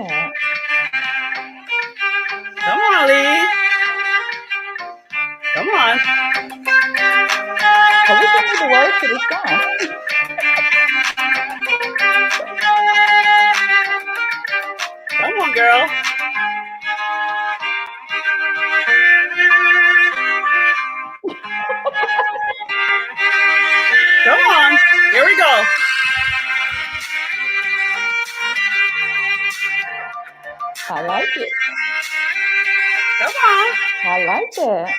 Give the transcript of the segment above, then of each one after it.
that. Come on, Lee. Come on. So we can do the words to this song. Come on, girl. Come on. Here we go. I like it. Come on. I like that.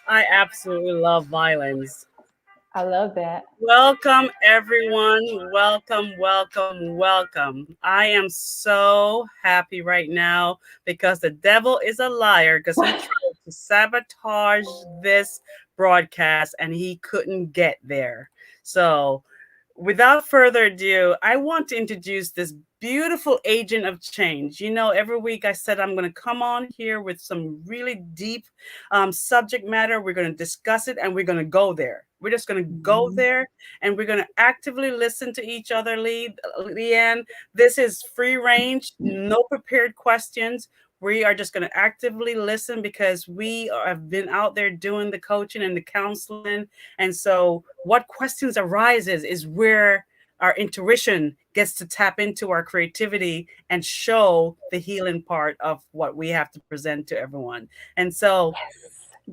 I absolutely love violins. I love that. Welcome, everyone. Welcome, welcome, welcome. I am so happy right now because the devil is a liar because he tried to sabotage this broadcast and he couldn't get there. So, without further ado, I want to introduce this beautiful agent of change. You know, every week I said I'm going to come on here with some really deep subject matter. We're going to discuss it and we're going to go there. We're just going to go there and we're going to actively listen to each other, Lei-Ann. This is free range, no prepared questions. We are just going to actively listen because we have been out there doing the coaching and the counseling. And so what questions arises is where our intuition gets to tap into our creativity and show the healing part of what we have to present to everyone. And so,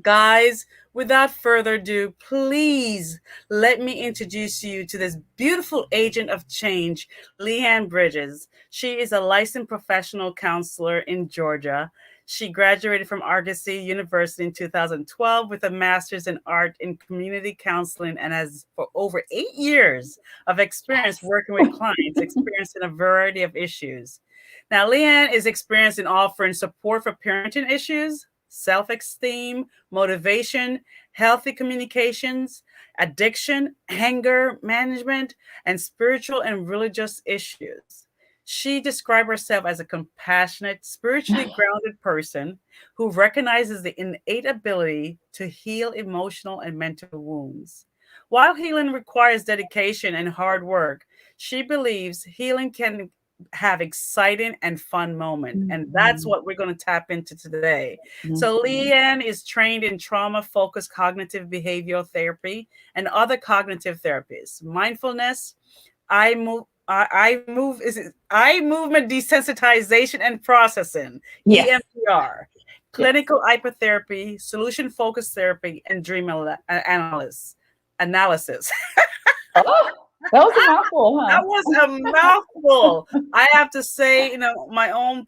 guys, without further ado, please let me introduce you to this beautiful agent of change, Lei-Ann Bridges. She is a licensed professional counselor in Georgia. She graduated from Argosy University in 2012 with a master's in art in community counseling and has for over 8 years of experience working with clients experiencing a variety of issues. Now, Lei-Ann is experienced in offering support for parenting issues, self-esteem, motivation, healthy communications, addiction, anger management, and spiritual and religious issues. She described herself as a compassionate, spiritually grounded person who recognizes the innate ability to heal emotional and mental wounds. While healing requires dedication and hard work, she believes healing can have exciting and fun moments. And that's what we're going to tap into today. So Lei-Ann is trained in trauma-focused cognitive behavioral therapy and other cognitive therapies, mindfulness, eye movement desensitization and processing, EMDR, clinical hypnotherapy, solution-focused therapy, and dream analysis. Oh, that was a mouthful, huh? That was a mouthful. I have to say, you know, my own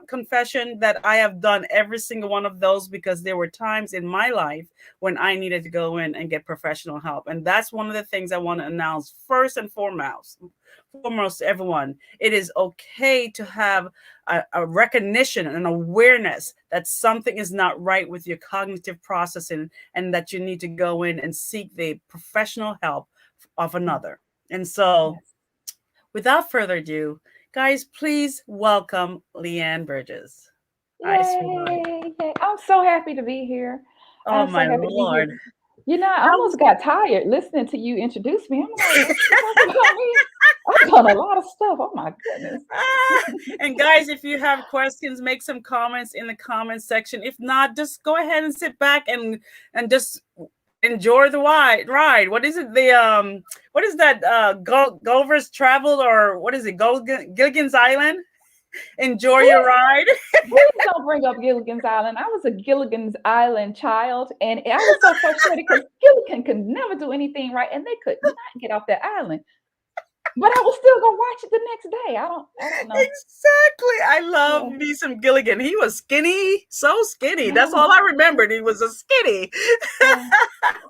confession that I have done every single one of those because there were times in my life when I needed to go in and get professional help. And that's one of the things I want to announce first and foremost to everyone. It is okay to have a recognition and awareness that something is not right with your cognitive processing and that you need to go in and seek the professional help of another. And so, without further ado, guys, please welcome Lei-Ann Bridges. Yay. I'm so happy to be here. Oh, my Lord. You know, I almost got tired listening to you introduce me. I'm like, what's talking about me? I've done a lot of stuff. Oh, my goodness. And guys, if you have questions, make some comments in the comments section. If not, just go ahead and sit back and just enjoy the ride. What is it? What is that? Gulliver's Travel, or what is it? Gilligan's Island? Enjoy your ride. Please don't bring up Gilligan's Island. I was a Gilligan's Island child, and I was so frustrated because Gilligan could never do anything right, and they could not get off that island. But I was still gonna watch it the next day. I don't know. Exactly. I love me some Gilligan. He was skinny, so skinny. That's all I remembered. He was a skinny. I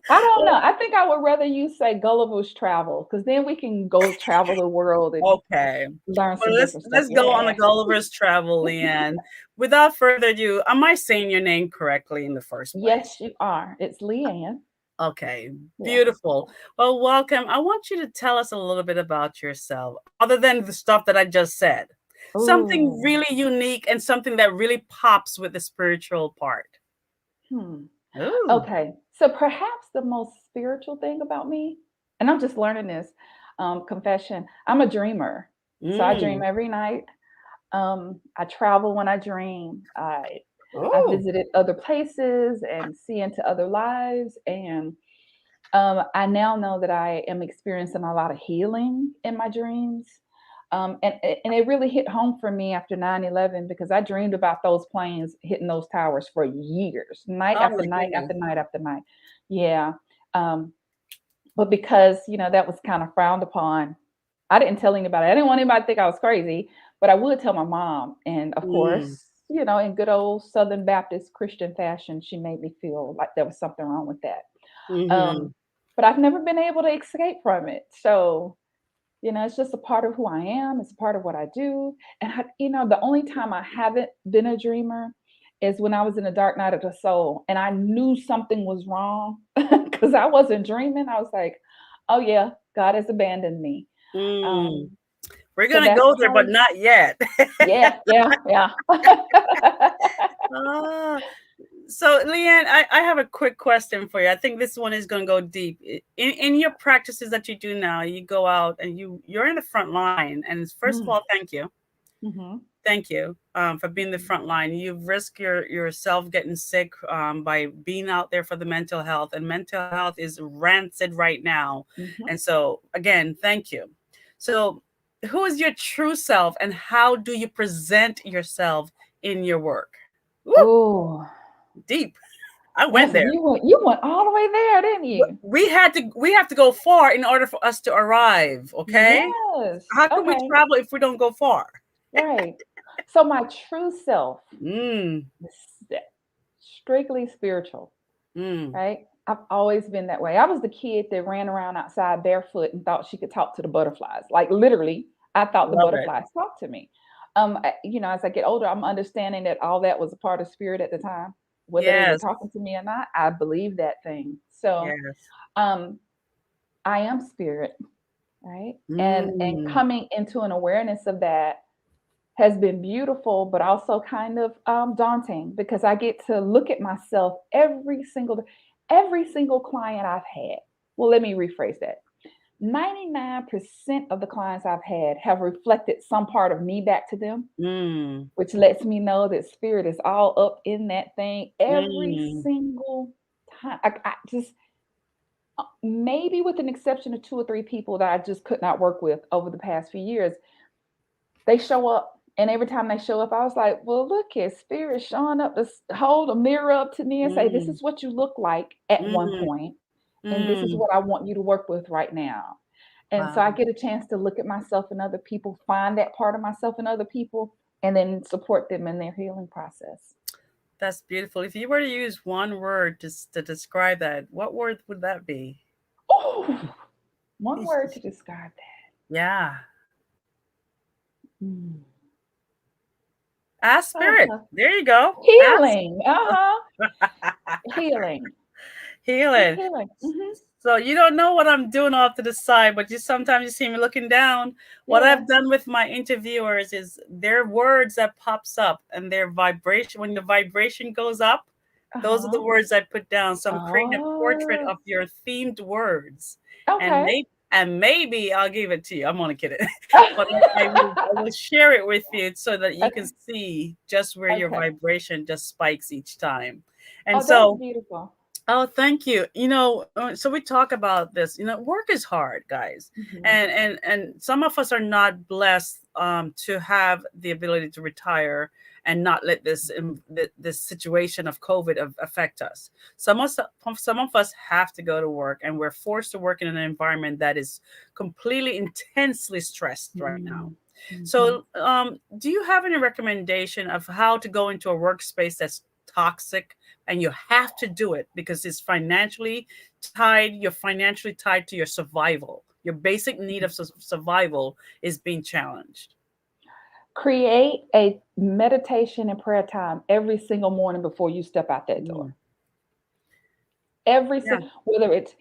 don't know. I think I would rather you say Gulliver's Travel, because then we can go travel the world and learn some different stuff. Let's go on the Gulliver's Travel, Lei-Ann. Without further ado, am I saying your name correctly in the first place? Yes, you are. It's Lei-Ann. Okay, beautiful. Well, welcome. I want you to tell us a little bit about yourself, other than the stuff that I just said. Something really unique and something that really pops with the spiritual part. Ooh. Okay, so perhaps the most spiritual thing about me, and I'm just learning this, confession, I'm a dreamer. So I dream Mm. every night. I travel when I dream. I Oh. visited other places and see into other lives. And I now know that I am experiencing a lot of healing in my dreams. And it really hit home for me after 9/11 because I dreamed about those planes hitting those towers for years, night Oh after my night goodness. after night after night. Yeah. Um, but because, that was kind of frowned upon, I didn't tell anybody. I didn't want anybody to think I was crazy, but I would tell my mom. And of Mm. course, in good old Southern Baptist Christian fashion, she made me feel like there was something wrong with that. Mm-hmm. Um, but I've never been able to escape from it. So, it's just a part of who I am. It's a part of what I do. And the only time I haven't been a dreamer is when I was in a dark night of the soul and I knew something was wrong because I wasn't dreaming. I was like, oh yeah, God has abandoned me. Mm. Um, We're so gonna that's go there, but probably, not yet. yeah, yeah, yeah. Ah, so, Lei-Ann, I have a quick question for you. I think this one is going to go deep. In your practices that you do now, you go out and you're in the front line. And first of Mm, all, thank you. mhm, Thank you for being the front line. You've risked yourself getting sick by being out there for the mental health, and mental health is rancid right now. mhm. And so, again, thank you. So, who is your true self, and how do you present yourself in your work? Woo, Oh, deep. I went that's there. you went all the way there, didn't you? We have to go far in order for us to arrive. Okay, Yes. how can we Okay. travel if we don't go far? Right. So my true self Mm, is strictly spiritual, mm, right? I've always been that way. I was the kid that ran around outside barefoot and thought she could talk to the butterflies. Like literally, I thought the love it. butterflies talked to me. As I get older, I'm understanding that all that was a part of spirit at the time, whether they were Yes, talking to me or not. I believe that thing. So, yes. um, I am spirit, right? And Mm, coming into an awareness of that has been beautiful, but also kind of daunting because I get to look at myself every single client I've had. Well, let me rephrase that. 99% of the clients I've had have reflected some part of me back to them, mm, which lets me know that spirit is all up in that thing every mm, single time. I just maybe with an exception of two or three people that I just could not work with over the past few years, they show up, and every time they show up, I was like, "Well, look at spirit showing up to hold a mirror up to me and say, this mm, is what you look like at one mm, point, and this is mm. what I want you to work with right now." And so I Wow, get a chance to look at myself and other people, find that part of myself in other people, and then support them in their healing process. that's beautiful. If you were to use one word to describe that, what word would that be? Oh, one word to describe Yeah. that. Mm. Ask spirit. Uh-huh. There you go. Ask. Healing. Uh-huh. Healing. Just Healing. healing. Hmm. So you don't know what I'm doing off to the side, but you sometimes you see me looking down. What Yeah. I've done with my interviewers is their words that pops up and their vibration. When the vibration goes up, those are the Uh-huh. words I put down. So I'm creating a portrait Oh, of your themed words, and okay. maybe I'll give it to you. I'm only kidding, but I will share it with you so that you can Okay, see just where your okay. vibration just spikes each time. And Oh, that's so, beautiful. oh, thank you. So we talk about this. Work is hard, guys, Mhm, and some of us are not blessed to have the ability to retire and not let this situation of COVID affect us. Some of us have to go to work, and we're forced to work in an environment that is completely intensely stressed right now. mm, mhm. So, do you have any recommendation of how to go into a workspace that's toxic and you have to do it because it's financially tied? You're financially tied to your survival. Your basic need of survival is being challenged. Create a meditation and prayer time every single morning before you step out that door. Mm, yeah. Whether it's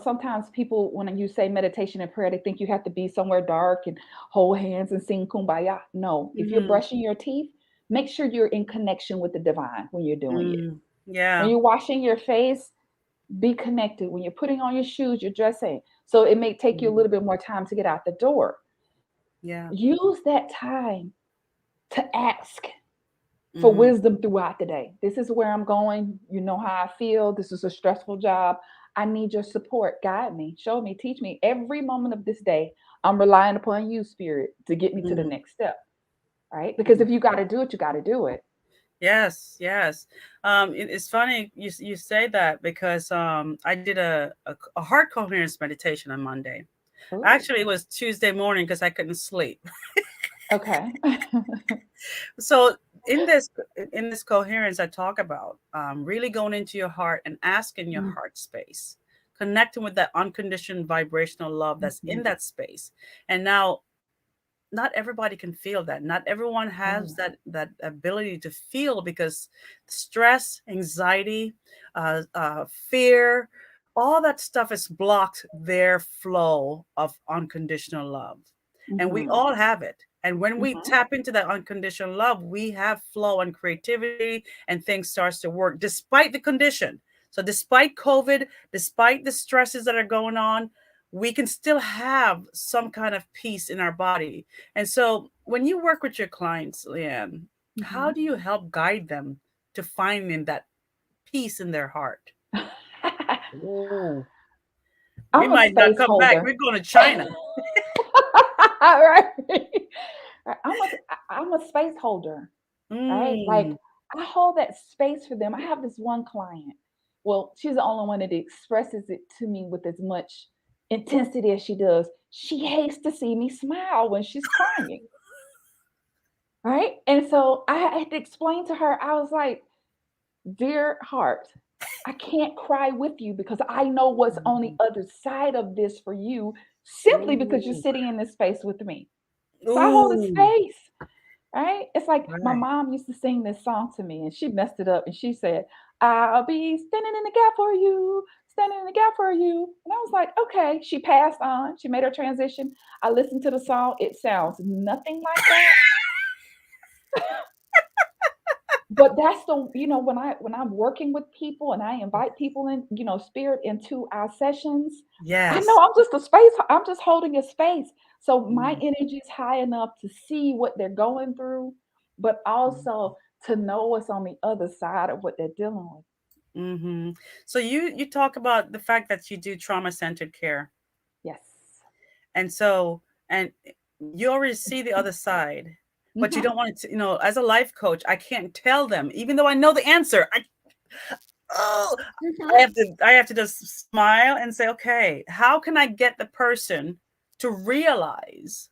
sometimes people when you say meditation and prayer, they think you have to be somewhere dark and hold hands and sing kumbaya. No, if you're Hmm. brushing your teeth, make sure you're in connection with the divine when you're doing it. Yeah. When you're washing your face, be connected. When you're putting on your shoes, you're dressing. So it may take you a Mhm. little bit more time to get out the door. Yeah. Use that time to ask for Hmm. wisdom throughout the day. This is where I'm going. You know how I feel. This is a stressful job. I need your support. Guide me, show me, teach me. Every moment of this day, I'm relying upon you, Spirit, to get me to the Hmm. next step. Right? Because if you got to do it, you got to do it. Yes, yes. It's funny you say that because I did a heart coherence meditation on Monday. Ooh, Actually, it was Tuesday morning because I couldn't sleep. okay. So in this in this coherence, I talk about really going into your heart and asking your Mm, heart space, connecting with that unconditioned vibrational love that's in mhm. that space. And now not everybody can feel that. Not everyone has Oh, that ability to feel because stress, anxiety, fear, all that stuff has blocked their flow of unconditional love, and we mhm, all have it. And when we mhm, tap into that unconditional love, we have flow and creativity, and things starts to work despite the condition. So despite COVID, despite the stresses that are going on, we can still have some kind of peace in our body. And so when you work with your clients, Lei-Ann, how mhm. do you help guide them to finding that peace in their heart? Oh, we I'm a might not space come back. holder. We're going to China. Right. I'm a space holder, right? Like Mm. I hold that space for them. I have this one client. Well, she's the only one that expresses it to me with as much intensity as she does. She hates to see me smile when she's crying, right? And so I had to explain to her, I was like, dear heart, I can't cry with you because I know what's on the other side of this for you simply because you're Ooh. sitting in this space with me. So I hold a Ooh. space. Right? It's like my Right. mom used to sing this song to me and she messed it up and she said, I'll be standing in the gap for you, standing in the gap for you. And I was like, okay. She passed on. She made her transition. I listened to the song. It sounds nothing like that. But that's the, when I'm working with people and I invite people in, spirit into our sessions, I know Yes. I'm just a space, I'm just holding a space. So my Mm. energy is high enough to see what they're going through, but also to know what's on the other side of what they're dealing with. Mm-hmm. So you talk about the fact that you do trauma centered care, Yes. and so and you already see the other side, but you Mhm. don't want to. As a life coach, I can't tell them, even though I know the answer. Oh, Mhm. I have to just smile and say, okay, how can I get the person to realize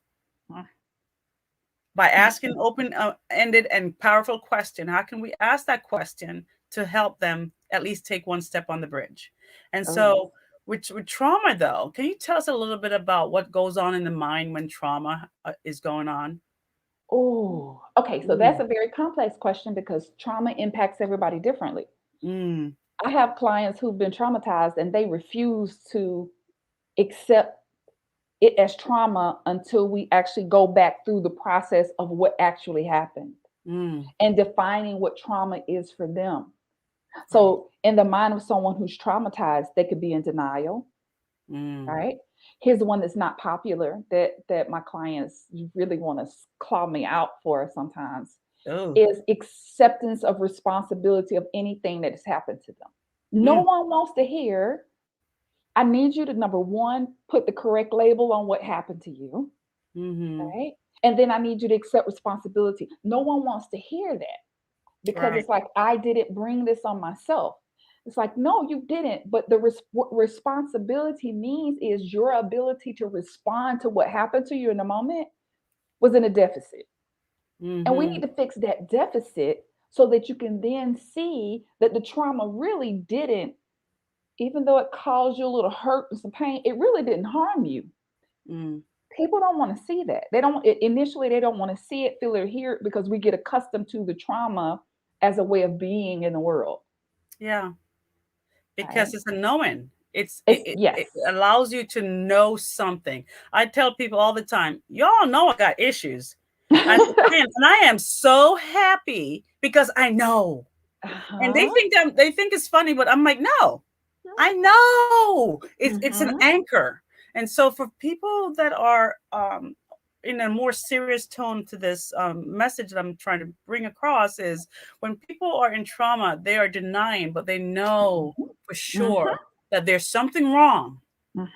by asking Mhm. open ended and powerful question? How can we ask that question to help them at least take one step on the bridge? And Oh, yes. so with trauma though, can you tell us a little bit about what goes on in the mind when trauma is going on? Oh, okay. So that's Mm, a very complex question because trauma impacts everybody differently. mm, I have clients who've been traumatized and they refuse to accept it as trauma until we actually go back through the process of what actually happened mm, and defining what trauma is for them. right. So, in the mind of someone who's traumatized, they could be in denial, Mm. right? Here's the one that's not popular that my clients really want to claw me out for sometimes Oh. is acceptance of responsibility of anything that has happened to them. No Mm, one wants to hear, I need you to number one, put the correct label on what happened to you. mm-hmm. Right? And then I need you to accept responsibility. No one wants to hear that because Right. it's like, I didn't bring this on myself. It's like, no, you didn't. But what responsibility means is your ability to respond to what happened to you in the moment was in a deficit. And we Mm-hmm. need to fix that deficit so that you can then see that the trauma really didn't, even though it caused you a little hurt and some pain, it really didn't harm you. Mm. People don't want to see that. They don't initially they don't want to see it, feel it, hear it because we get accustomed to the trauma as a way of being in the world. Yeah. Right? Because it's a knowing. It's yes. It allows you to know something. I tell people all the time, y'all know I got issues. And I am so happy because I know. And Uh-huh. they think it's funny, but I'm like, no, I know it's an Mhm. anchor. And so for people that are in a more serious tone to this message that I'm trying to bring across is when people are in trauma, they are denying, but they know Mhm. for Mhm. sure that there's something wrong. Mhm.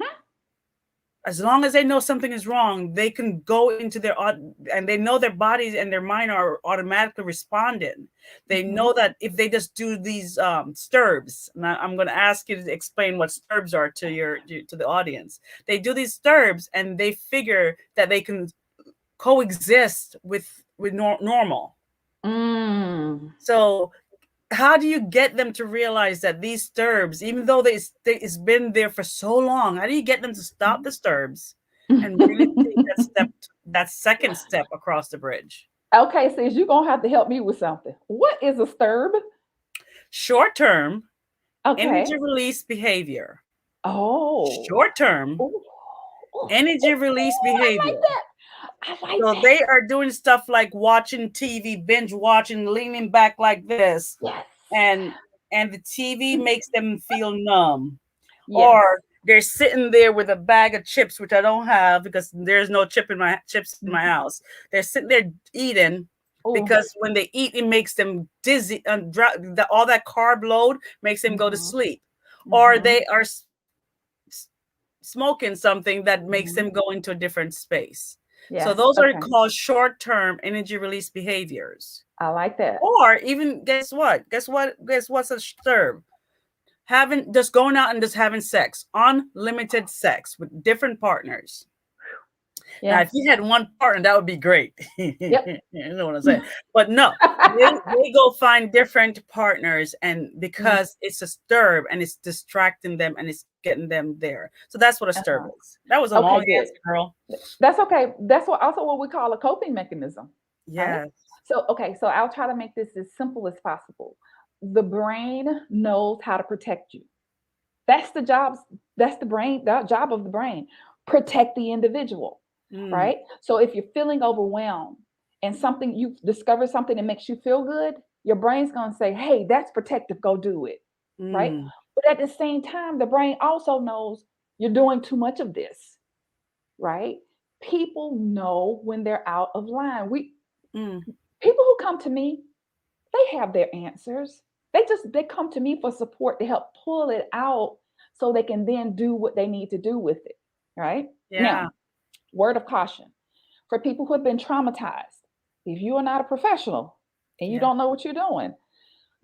As long as they know something is wrong, they can go into their and they know their bodies and their mind are automatically responding. They Mhm. know that if they just do these stirbs, and I'm going to ask you to explain what stirbs are to to the audience. They do these stirbs and they figure that they can coexist with normal. Mm. So how do you get them to realize that these stirbs, even though it's been there for so long, how do you get them to stop the stirbs and really take that step, that second step across the bridge? Okay, sis, you're gonna have to help me with something. What is a sturb? Short term, Okay. energy release behavior. Oh. Short term, Ooh. Ooh. energy release I like behavior. that. I like So that. they are doing stuff like watching TV, binge watching, leaning back like this, Yes. and the TV makes them feel numb. Yes. Or they're sitting there with a bag of chips, which I don't have because there's no chips in my Mhm. house. They're sitting there eating Ooh. because when they eat, it makes them dizzy, and all that carb load makes them go to Mhm. sleep. Or Mhm. they are smoking something that makes Mhm. them go into a different space. So Yes. those are Okay. called short-term energy release behaviors. I like that. Or even guess what? Guess what's a stir? Having just going out and just having sex, unlimited sex with different partners. Now, Yeah. if you had one partner, that would be great. You Yep. know what I'm saying? But no, they go find different partners, and Mm, because it's a stir and it's distracting them and it's getting them there. So that's what a stir uh-huh. is. That was a Okay, long good. answer, girl. That's okay. That's what also what we call a coping mechanism, right? Yes. So, okay, so I'll try to make this as simple as possible. The brain knows how to protect you. That's the jobs, that's the job of the brain. Protect the individual, Mm, right? So if you're feeling overwhelmed and something you discover something that makes you feel good, your brain's gonna say, hey, that's protective, go do it. Right? mm, But at the same time, the brain also knows you're doing too much of this, right? People know when they're out of line. We mm, people who come to me, they have their answers. They come to me for support to help pull it out so they can then do what they need to do with it. Right? yeah. Now, word of caution for people who have been traumatized. If you are not a professional and you Yeah. don't know what you're doing,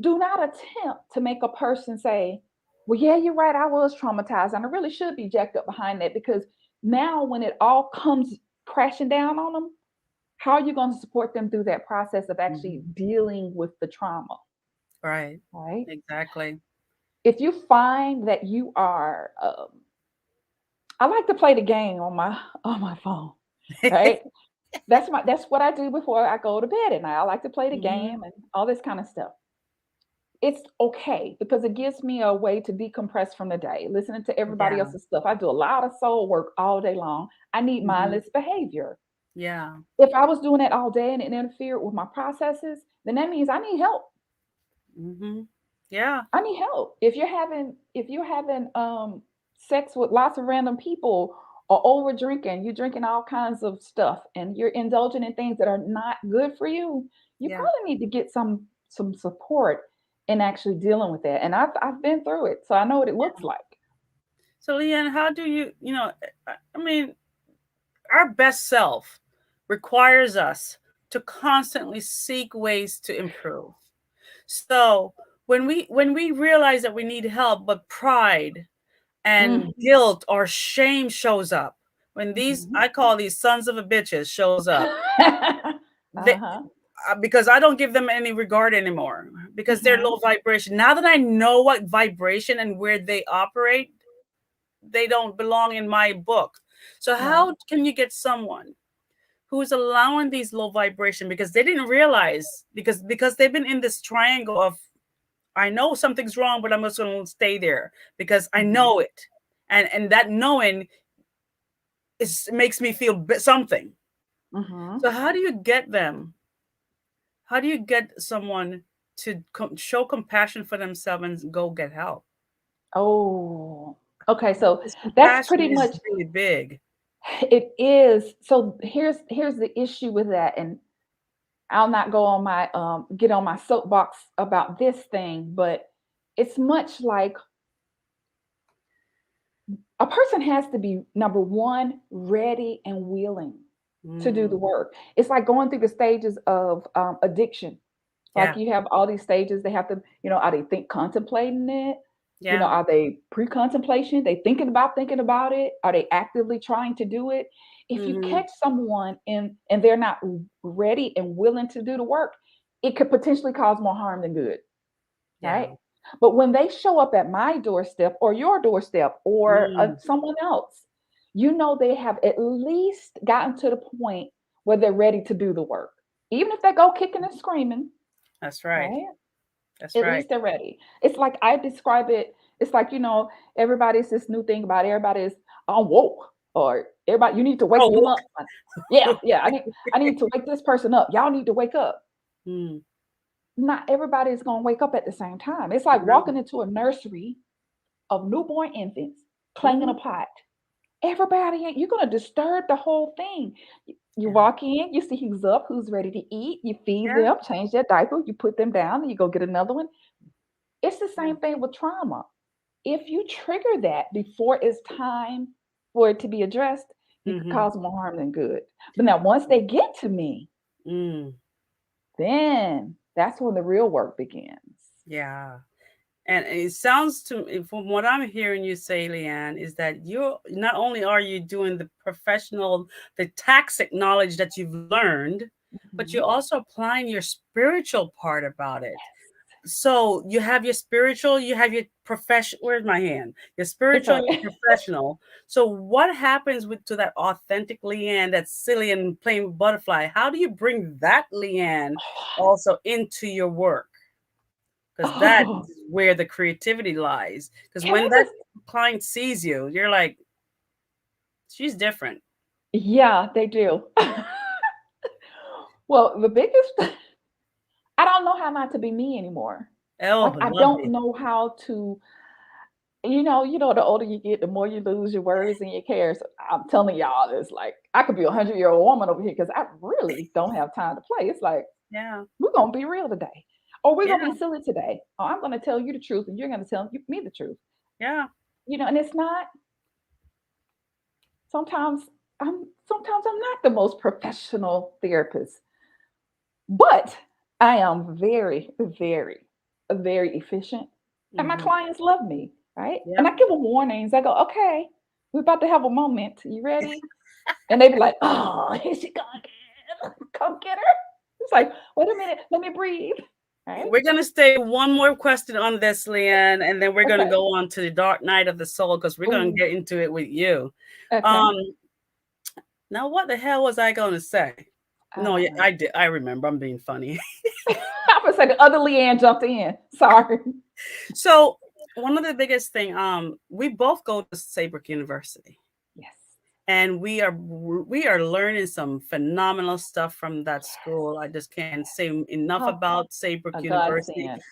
do not attempt to make a person say, well, yeah, you're right, I was traumatized. And I really should be jacked up behind that because now when it all comes crashing down on them, how are you going to support them through that process of actually Mhm. dealing with the trauma? Right. Right? Exactly. If you find that you are, I like to play the game on my on my phone, right? That's what I do before I go to bed at night. I like to play the Mhm. game and all this kind of stuff. It's okay because it gives me a way to decompress from the day, listening to everybody Yeah. else's stuff. I do a lot of soul work all day long. I need Mhm. mindless behavior. Yeah. If I was doing that all day and it interfered with my processes, then that means I need help. Mhm. Yeah. I need help. If you're having sex with lots of random people or over drinking, you're drinking all kinds of stuff and you're indulging in things that are not good for you, you Yeah. probably need to get some support in actually dealing with that. And I've been through it, so I know what it looks like. So, Leanne, how do I mean, our best self requires us to constantly seek ways to improve. So, when we realize that we need help, but pride and Mhm. guilt or shame shows up, when these Mhm. I call these sons of a bitches shows up, they, Uh-huh. because I don't give them any regard anymore because they're Mhm. low vibration. Now that I know what vibration and where they operate, they don't belong in my book. So Right. how can you get someone who is allowing these low vibration because they didn't realize because they've been in this triangle of I know something's wrong, but I'm just going to stay there because I Mhm. know it, and that knowing makes me feel something. Mhm. So how do you get them? How do you get someone to show compassion for themselves and go get help. Oh, okay. So This that's compassion pretty is much really big. it is. So here's the issue with that, and I'll not go on my get on my soapbox about this thing, but it's much like a person has to be number one, ready and willing to do the Mm, work. It's like going through the stages of addiction. Like yeah, you have all these stages, they have to, are they contemplating it? yeah. Are they pre-contemplation? They thinking about it? Are they actively trying to do it? If you Hmm. catch someone and they're not ready and willing to do the work, it could potentially cause more harm than good, Yeah. right? But when they show up at my doorstep or your doorstep or Mm, someone else, they have at least gotten to the point where they're ready to do the work. Even if they go kicking and screaming, that's right. right? That's At right. least they're ready. It's like I describe it. It's like, everybody's this new thing about everybody is on woke or everybody, you need to wake them Oh, up. Yeah, yeah. I need to wake this person up. Y'all need to wake up. mm, Not everybody is gonna wake up at the same time. It's like no. walking into a nursery of newborn infants, clanging Hmm. a pot. Everybody ain't you're gonna disturb the whole thing. You Yeah. walk in, you see who's up, who's ready to eat, you feed Yeah. them, change their diaper, you put them down, and you go get another one. It's the Yeah. same thing with trauma. If you trigger that before it's time for it to be addressed, you could Hmm. cause more harm than good. But now, once they get to me, Mm, then that's when the real work begins. yeah. And it sounds to me, from what I'm hearing you say, Lei-Ann, is that you're not only are you doing the tacit knowledge that you've learned, but you're Mhm. also applying your spiritual part about it. Yes. So you have your spiritual, you have your profession. Where's my hand? Your It's spiritual all and right. your professional. So what happens with to that authentic Lei-Ann, that silly and playing with butterfly? How do you bring that Lei-Ann also into your work? Because that Oh, is where the creativity lies. Because can when I that just client sees you, you're like, she's different. yeah, they do. Well, the biggest I don't know how not to be me anymore. Like, Oh, I don't lovely. know how to the older you get, the more you lose your worries and your cares. I'm telling y'all this, like, I could be a 100-year-old woman over here because I really don't have time to play. It's like, Yeah, we're gonna be real today. Or we're gonna yeah, be silly today. Or I'm gonna tell you the truth and you're gonna tell me the truth. yeah. And it's not sometimes sometimes I'm not the most professional therapist, but I am very, very, very efficient. And my Hmm. clients love me, right? And Yep. I give them warnings. I go, okay, we're about to have a moment. You ready? And they be like, oh, here she go again. Come get her. It's like, wait a minute, let me breathe. Right? We're gonna stay one more question on this, Lei-Ann, and then we're gonna Okay. go on to the dark night of the soul because we're gonna Ooh, get into it with you. okay. Um, now what the hell was I gonna say? No, yeah, Um, I did. I remember. I'm being funny. I was like the other Leanne jumped in. Sorry. So one of the biggest thing, we both go to Saybrook University. Yes. And we are learning some phenomenal stuff from that school. I just can't say enough Oh, about Saybrook a University. godsend.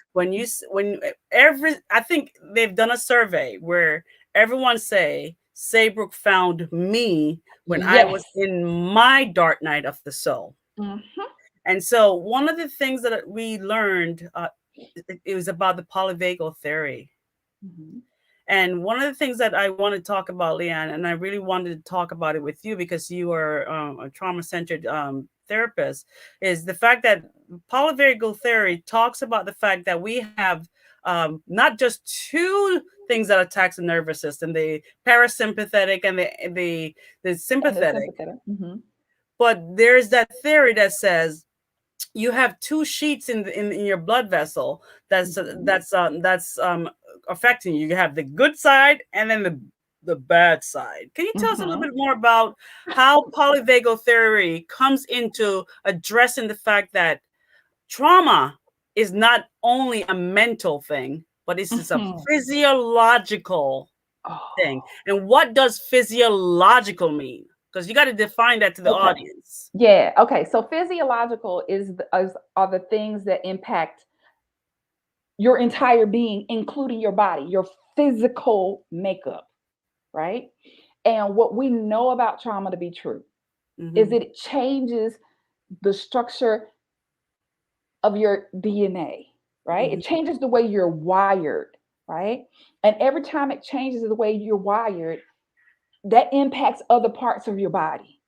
When every I think they've done a survey where everyone say Saybrook found me when I was Yes. in my dark night of the soul. Mhm. And so one of the things that we learned, it was about the polyvagal theory. Mhm. And one of the things that I want to talk about, Lei-Ann, and I really wanted to talk about it with you because you are a trauma centered therapist, is the fact that polyvagal theory talks about the fact that we have not just two things that attacks the nervous system, the parasympathetic and the And the sympathetic, sympathetic. Mhm. but there's that theory that says you have two sheets in your blood vessel Mhm. that's affecting you. You have the good side and then the bad side. Can you tell us a little Mhm. bit more about how polyvagal theory comes into addressing the fact that trauma is not only a mental thing, but it's just a Mhm. physiological thing? Oh. And what does physiological mean? Because you got to define that to the Okay. audience. Yeah. Okay. So physiological are the things that impact. your entire being, including your body, your physical makeup, right? And what we know about trauma to be true is Mm-hmm. it changes the structure of your DNA, right? It Mm-hmm. changes the way you're wired, right? And every time it changes the way you're wired, that impacts other parts of your body,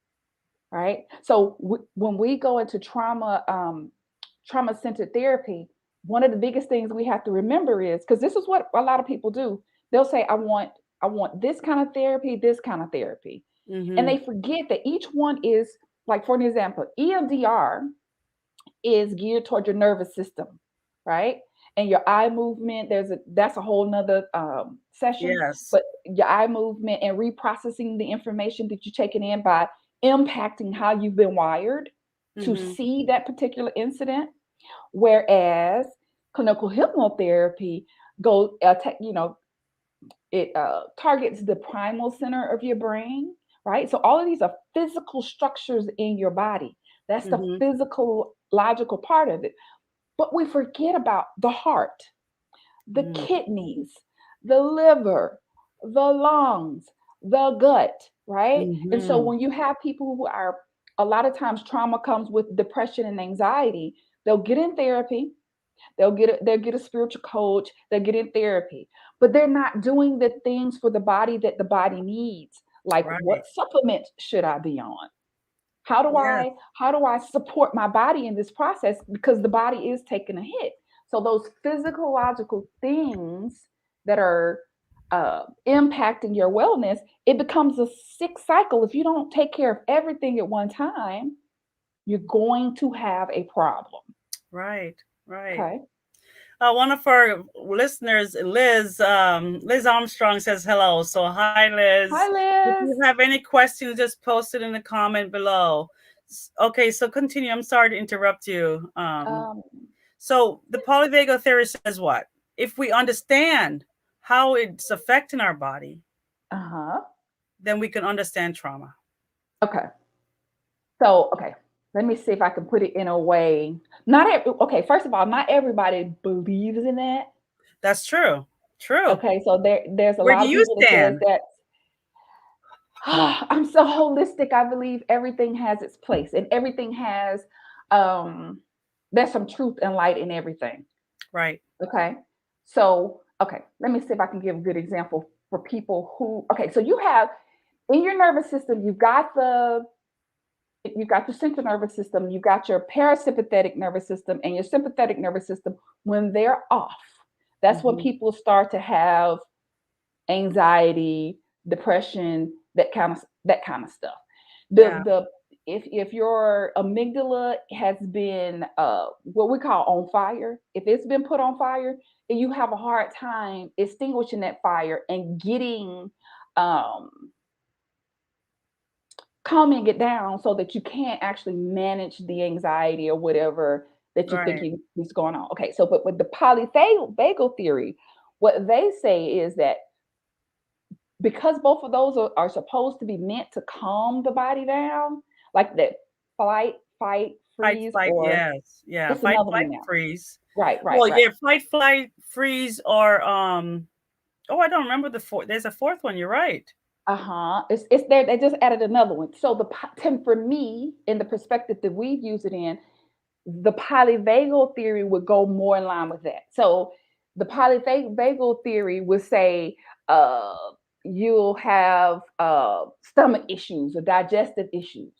right? So when we go into trauma centered therapy, one of the biggest things we have to remember is, because this is what a lot of people do, they'll say, I want this kind of therapy, this kind of therapy. And Mm-hmm. they forget that each one is, like, for an example, EMDR is geared toward your nervous system, right? And your eye movement, that's a whole nother session. Yes. But your eye movement and reprocessing the information that you're taking in by impacting how you've been wired to Mm-hmm. see that particular incident. Whereas clinical hypnotherapy goes, it targets the primal center of your brain, right? So all of these are physical structures in your body. That's the Mm-hmm. physical, logical part of it. But we forget about the heart, the kidneys, the liver, the lungs, the gut, right? And so Mm-hmm. when you have people who are, a lot of times trauma comes with depression and anxiety, they'll get in therapy, they'll get a spiritual coach, they'll get in therapy, but they're not doing the things for the body that the body needs. Like, Right. what supplements should I be on? How do Yes. I how do I support my body in this process, because the body is taking a hit. So those physiological things that are impacting your wellness, it becomes a sick cycle. If you don't take care of everything at one time, you're going to have a problem. Right. Right. Okay. One of our listeners, Liz Armstrong says hello. So hi, Liz. Hi, If Liz. you have any questions, just post it in the comment below. Okay, so continue. I'm sorry to interrupt you. Um, So the polyvagal theory says what? If we understand how it's affecting our body, uh-huh. then we can understand trauma. Okay. So, okay. Let me see if I can put it in a way. Okay, first of all, not everybody believes in that. That's true. True. Okay, so there's a Where do lot of you people that says stand? that I'm so holistic. I believe everything has its place and everything has um there's some truth and light in everything. Right. Okay. So, okay, let me see if I can give a good example for people who, okay, so you have in your nervous system, you've got your central nervous system, you've got your parasympathetic nervous system, and your sympathetic nervous system. When they're off, that's when Mm-hmm. people start to have anxiety, depression, that kind of stuff. Yeah. The if your amygdala has been what we call on fire, if it's been put on fire, and you have a hard time extinguishing that fire and getting um calming it down so that you can't actually manage the anxiety or whatever that you're Right. thinking is going on. Okay, so but with the polyvagal theory, what they say is that because both of those are supposed to be meant to calm the body down, like that flight, fight, Fight, freeze, flight, or yes. Yeah. it's Fight, another flight, one now. freeze. Right, right, Well, right. yeah, fight, flight, freeze, or oh, I don't remember the fourth. There's a fourth one. You're right. Uh-huh. It's there. They just added another one. So for me, in the perspective that we've used it in, the polyvagal theory would go more in line with that. So the polyvagal theory would say uh, you'll have stomach issues or digestive issues,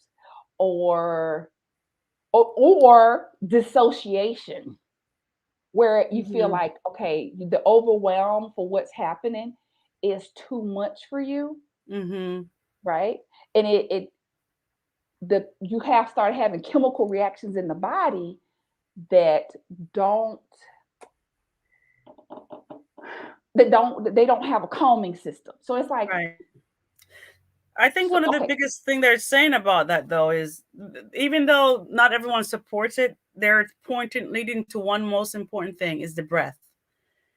or or dissociation, where you feel Mm-hmm. like, okay, the overwhelm for what's happening is too much for you, Mm-hmm. right? And you have started having chemical reactions in the body that don't they don't have a calming system. So it's like, Right. I think so, one of the okay. biggest thing they're saying about that though is even though not everyone supports it, they're pointing leading to one most important thing is the breath.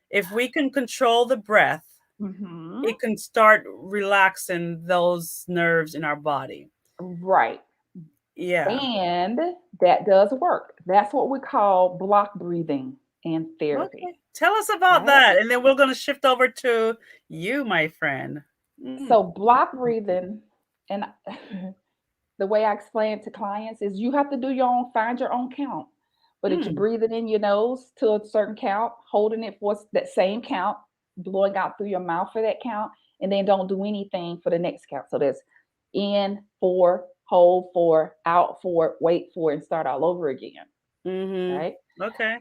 If we can control the breath, Hmm. it can start relaxing those nerves in our body. Right. Yeah. And that does work. That's what we call block breathing. and therapy. Okay. Tell us about Right? that. And then we're going to shift over to you, my friend. So block breathing, and the way I explain it to clients is you have to do your own, find your own count. But it's Mm. breathing in your nose to a certain count, holding it for that same count, blowing out through your mouth for that count, and then don't do anything for the next count. So there's in 4, hold 4, out 4, wait 4, and start all over again. Mm-hmm. Right? Okay.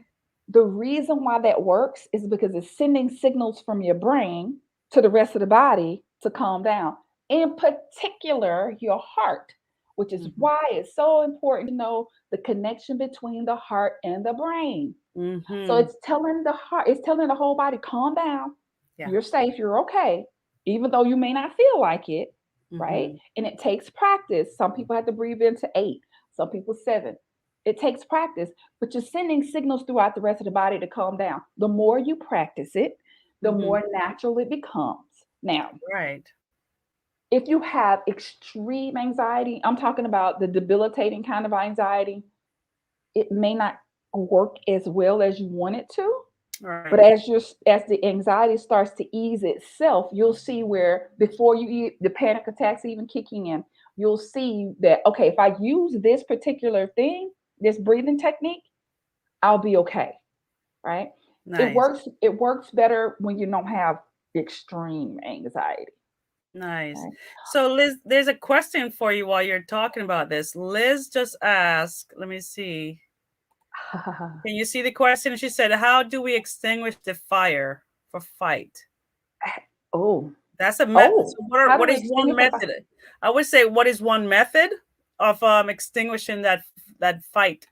The reason why that works is because it's sending signals from your brain to the rest of the body to calm down, in particular your heart, which is Mm-hmm. why it's so important to know the connection between the heart and the brain. So Mm-hmm. it's telling the heart, it's telling the whole body, calm down, Yeah. you're safe, you're okay, even though you may not feel like it, right? Mm-hmm. And it takes practice. Some people have to breathe into 8, some people 7. It takes practice, but you're sending signals throughout the rest of the body to calm down. The more you practice it, the Mm-hmm. more natural it becomes. Now, Right. if you have extreme anxiety, I'm talking about the debilitating kind of anxiety, it may not work as well as you want it to. But Right. as the anxiety starts to ease itself, you'll see where before the panic attacks even kicking in, you'll see that okay, if I use this particular thing, this breathing technique, I'll be okay, right? Nice. It works better when you don't have extreme anxiety, Nice. right? So, Liz, there's a question for you while you're talking about this. Liz just asked, let me see. Can you see the question? She said, how do we extinguish the fire for fight? Oh, That's a method. oh, So how do what we is one extinguish the fire? method? I would say what is one method of extinguishing that fight?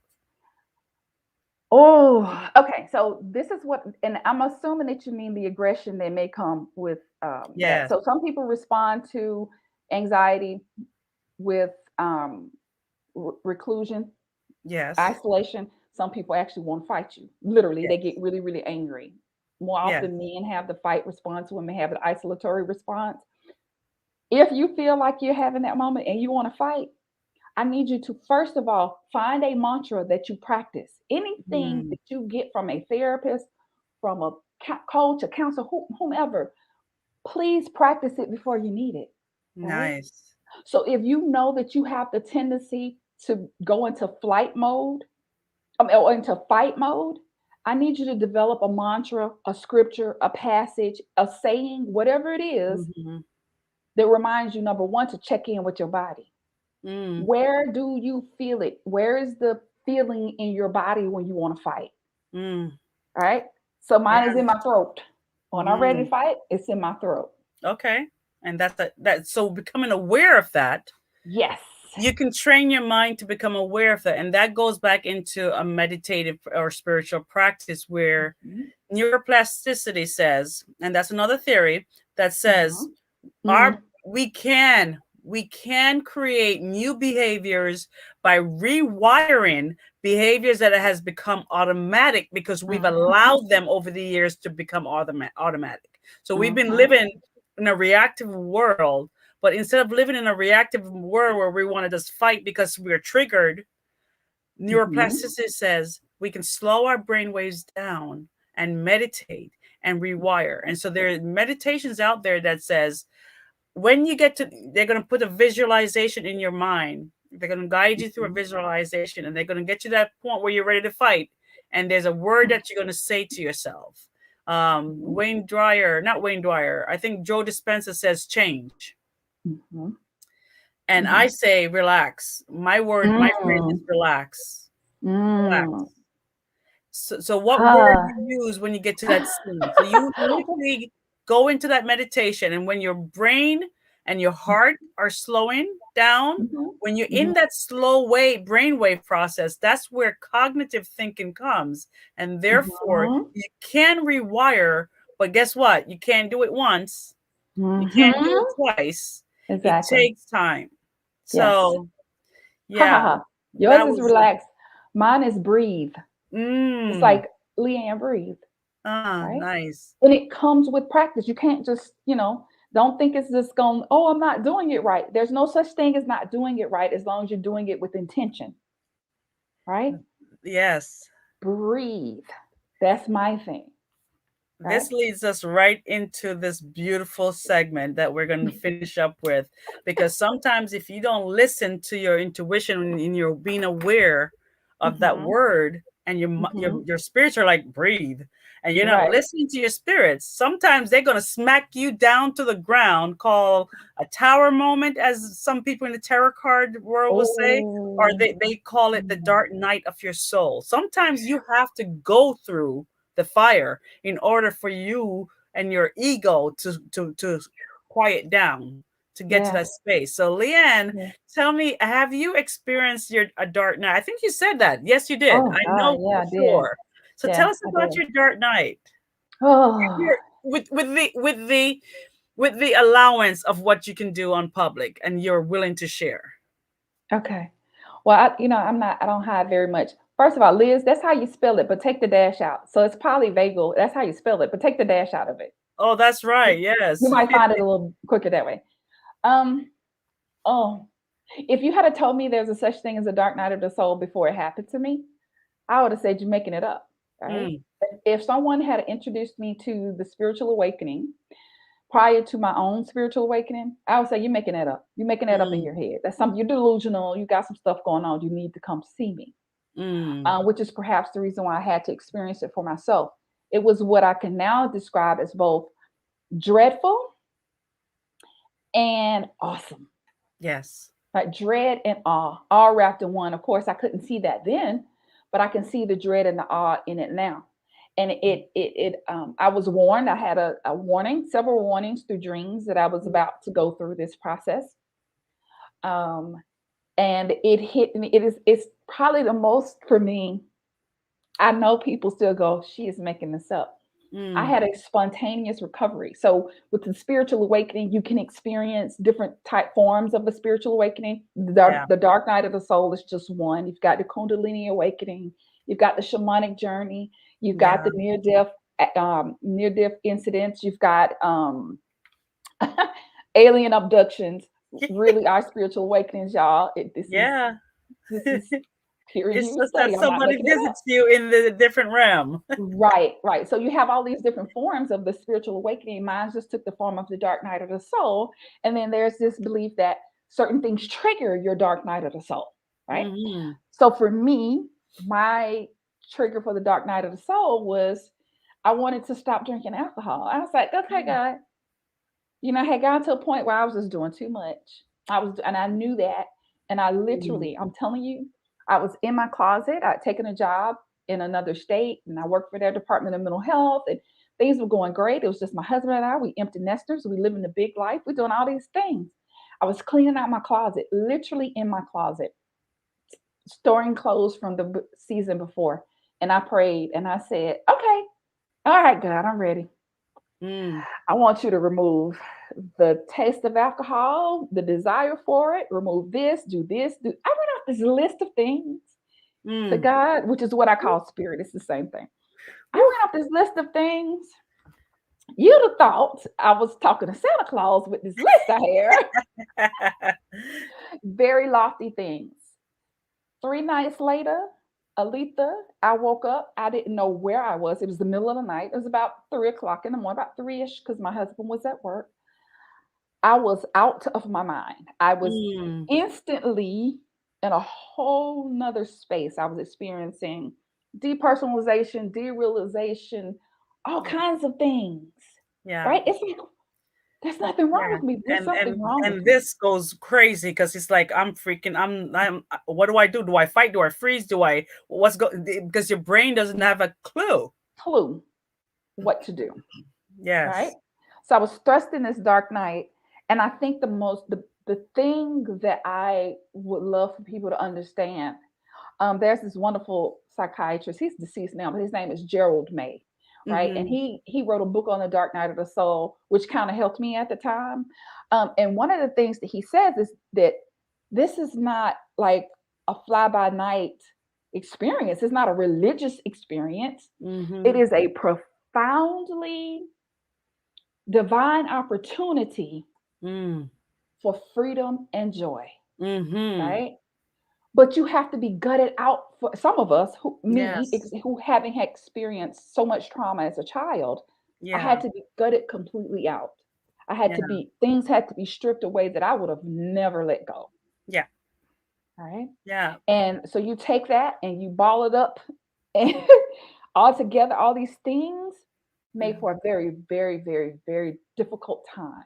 Oh, okay. So this is what, and I'm assuming that you mean the aggression that may come with that. Yes. So some people respond to anxiety with reclusion, Yes. isolation. Some people actually want to fight you. Literally, they get Yes. really, really angry. More Yes. often, men have the fight response, women have the isolatory response. If you feel like you're having that moment and you want to fight, I need you to first of all find a mantra that you practice. Anything Mm, that you get from a therapist, from a coach, a counselor, whomever, please practice it before you need it. Right? nice. So if you know that you have the tendency to go into flight mode, or into fight mode, I need you to develop a mantra, a scripture, a passage, a saying, whatever it is Mm-hmm. that reminds you, number one, to check in with your body. Mm, Where do you feel it? Where is the feeling in your body when you want to fight? mm, All right. So mine is yeah. in my throat. When I'm ready Mm, to fight, it's in my throat. okay. And that so becoming aware of that, Yes. you can train your mind to become aware of that. And that goes back into a meditative or spiritual practice where Mhm. neuroplasticity says, and that's another theory that says Mhm. our Mhm. we can create new behaviors by rewiring behaviors that has become automatic because we've Mhm. allowed them over the years to become automatic. So we've been Mhm. living in a reactive world, but instead of living in a reactive world where we want to just fight because we're triggered, Mhm. neuroplasticity says we can slow our brain waves down and meditate and rewire. And so there are meditations out there that says when you get to, they're going to put a visualization in your mind. They're going to guide you through a Mhm. visualization and they're going to get you to that point where you're ready to fight. And there's a word that you're going to say to yourself. Mhm. Wayne Dyer, not Wayne Dyer, I think Joe Dispenza says change. Mhm. And I Mhm. say relax. My phrase is Mm. relax. Relax. Mm. So what word Ah. you use when you get to that scene? So you literally go into that meditation, and when your brain and your heart are slowing down, Mhm. when you're in Mhm. that slow wave brainwave process, that's where cognitive thinking comes, and therefore Mhm. you can rewire. But guess what? You can't do it once. You can't do it Mhm. twice. It Exactly. takes time. Yes. So Ha ha yeah, ha. Yours that is was relaxed. Mine is breathe. It's mm, like Lei-Ann breathe, right? nice. And it comes with practice. You can't just, don't think it's just going, oh, I'm not doing it right. There's no such thing as not doing it right as long as you're doing it with intention, right? Yes. Breathe. That's my thing, right? This leads us right into this beautiful segment that we're going to finish up with, because sometimes if you don't listen to your intuition and you're being aware of that Mhm. word, and Mhm. your spirits are like breathe, and you're not Right. listening to your spirits, sometimes they're going to smack you down to the ground, call a tower moment, as some people in the tarot card world will say, or Oh. they call it the Mm. dark night of your soul. Sometimes you have to go through the fire in order for you and your ego to quiet down, to get to Yeah. that space. So Lei-Ann, Yeah. tell me, have you experienced your a dark night? I think you said that. Yes, you did. Oh I God, know yeah, for I did. sure. So tell Yeah, us I about did. your dark night. Oh, With the allowance of what you can do on public and you're willing to share. okay. Well, I don't hide very much. First of all, Liz, that's how you spell it, but take the dash out. So it's polyvagal. That's how you spell it, but take the dash out of it. Oh, that's right. You Yes. might find it a little quicker that way. Um, oh, if you had told me there's a such thing as a dark night of the soul before it happened to me, I would have said you're making it up, right? Mm, If someone had introduced me to the spiritual awakening prior to my own spiritual awakening, I would say you're making that up. You're making that up in mm, your head. That's something you're delusional. You got some stuff going on. You need to come see me, mm. which is perhaps the reason why I had to experience it for myself. It was what I can now describe as both dreadful and awesome. Yes. Right? Dread and awe, all wrapped in one. Of course, I couldn't see that then, but I can see the dread and the awe in it now. And I was warned. I had a warning, several warnings through dreams that I was about to go through this process. Um, and it hit me. It's probably the most for me. I know people still go, she is making this up. I Mm. had a spontaneous recovery. So with the spiritual awakening, you can experience different type forms of the spiritual awakening. Yeah. The dark night of the soul is just one. You've got the Kundalini awakening. You've got the shamanic journey. You've got Yeah. the near death incidents. You've got alien abductions. Really, our spiritual awakenings, y'all. Yeah. This is peer It's reviewed just that study. I'm not somebody making it up. visits you in the different realm. Right, right. So you have all these different forms of the spiritual awakening. Mine just took the form of the dark night of the soul. And then there's this belief that certain things trigger your dark night of the soul, right? Hmm. So for me, my trigger for the dark night of the soul was I wanted to stop drinking alcohol. I was like, okay, God, I had gotten to a point where I was just doing too much. And I knew that. And Mm. I'm telling you, I was in my closet. I'd taken a job in another state and I worked for their Department of Mental Health and things were going great. It was just my husband and I. We empty nesters. We live in the big life. We're doing all these things. I was cleaning out my closet, literally in my closet, storing clothes from the season before. And I prayed and I said, okay, all right, God, I'm ready. Mm. I want you to remove the taste of alcohol, the desire for it, remove this, do this, do. I went off this list of things to Mm. God, which is what I call spirit. It's the same thing. I Woo. went off this list of things. You'd have thought I was talking to Santa Claus with this list I had. Very lofty things. 3 nights later, Aletha, I woke up. I didn't know where I was. It was the middle of the night. It was about 3 o'clock in the morning, about 3-ish, because my husband was at work. I was out of my mind. I was Mm. instantly in a whole nother space. I was experiencing depersonalization, derealization, all kinds of things. Yeah. Right? It's like there's nothing wrong Yeah. with me. There's something wrong with And me. this goes crazy because it's like I'm freaking. I'm. What do I do? Do I fight? Do I freeze? Do I? What's go? Because your brain doesn't have a clue. Clue what to do. Right? Yes. So I was thrust in this dark night. And I think the thing that I would love for people to understand. There's this wonderful psychiatrist. He's deceased now, but his name is Gerald May, right? And Mm-hmm. he wrote a book on the Dark Night of the Soul, which kind of helped me at the time. And one of the things that he says is that this is not like a fly by night experience. It's not a religious experience. It Mm-hmm. is a profoundly divine opportunity Mm. for freedom and joy, Mm-hmm. right? but you have to be gutted out. For some of us, who me, Yes. who having had experienced so much trauma as a child, I had Yeah. to be gutted completely out. I had Yeah. to be things had to be stripped away that I would have never let go. Yeah. All right. Yeah. And so you take that and you ball it up and all together, all these things made Yeah. for a very, very, very, very difficult time.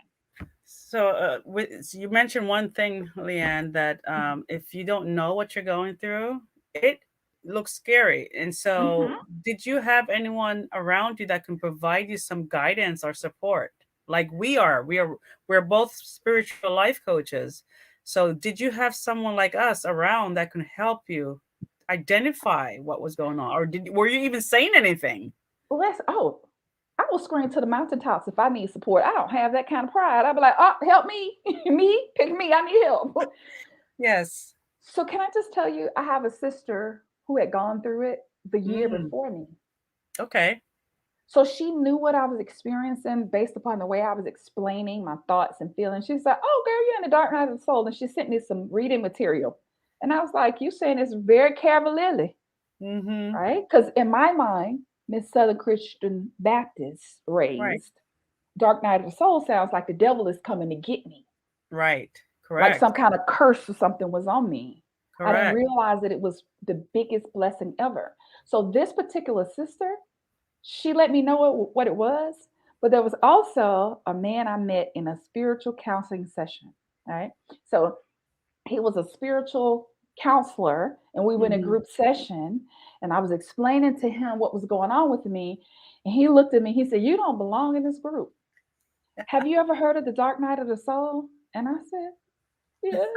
So, so you mentioned one thing, Leanne, that if you don't know what you're going through, it looks scary. And so, Mm-hmm. did you have anyone around you that can provide you some guidance or support? Like we are, we're both spiritual life coaches. So, did you have someone like us around that can help you identify what was going on, or were you even saying anything? Let's oh, I will scream to the mountaintops if I need support. I don't have that kind of pride. I'll be like, oh, help me, me, pick me, I need help. Yes. So can I just tell you, I have a sister who had gone through it the year Mm, before me. okay. So she knew what I was experiencing based upon the way I was explaining my thoughts and feelings. She's like, oh, girl, you're in the dark night of the soul. And she sent me some reading material. And I was like, you saying this very cavalierly, Mm-hmm. right? Because in my mind, Miss Southern Christian Baptist Right. raised, dark night of the soul sounds like the devil is coming to get me, Right. like Correct. some kind of curse or something was on me. I didn't Correct. realize that it was the biggest blessing ever. So this particular sister, she let me know what it was, but there was also a man I met in a spiritual counseling session. All right. So he was a spiritual counselor, and we were in a Mhm. group session, and I was explaining to him what was going on with me. And he looked at me, he said, you don't belong in this group. Have you ever heard of the dark night of the soul? And I said, yes.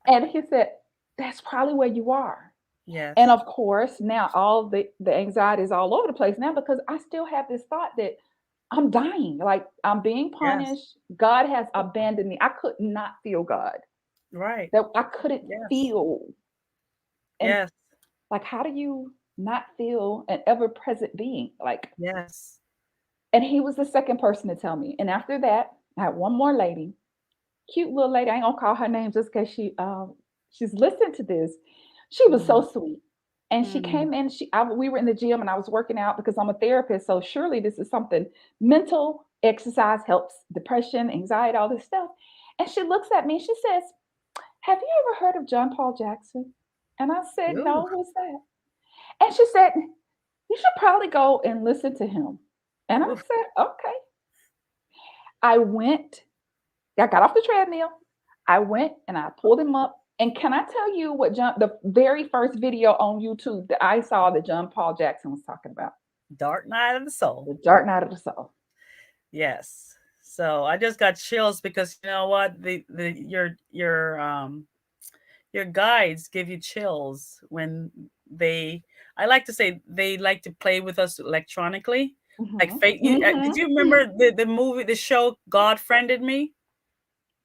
And he said, that's probably where you are. And Yes. of course, now all the anxiety is all over the place now because I still have this thought that I'm dying, like I'm being Yes. punished. God has abandoned me. I could not feel God. Right. That I couldn't Yes. feel. And Yes. like, how do you not feel an ever-present being? Like, Yes. and he was the second person to tell me. And after that, I had one more lady, cute little lady. I ain't gonna call her name just because she's listened to this. She was so Mm. sweet. And she Mm. came in, we were in the gym and I was working out because I'm a therapist. So surely this is something mental exercise helps depression, anxiety, all this stuff. And she looks at me and she says, have you ever heard of John Paul Jackson? And I said, Ooh. no, what's that? And she said, you should probably go and listen to him. And I Oof. said, okay. I went, I got off the treadmill. I went and I pulled him up. And can I tell you what the very first video on YouTube that I saw that John Paul Jackson was talking about? Dark night of the soul. The Dark Night of the Soul. Yes. So I just got chills because you know what the your guides give you chills when they. I like to say they like to play with us electronically. Like Hmm. fate. Did Hmm. you remember the movie, the show God Friended Me?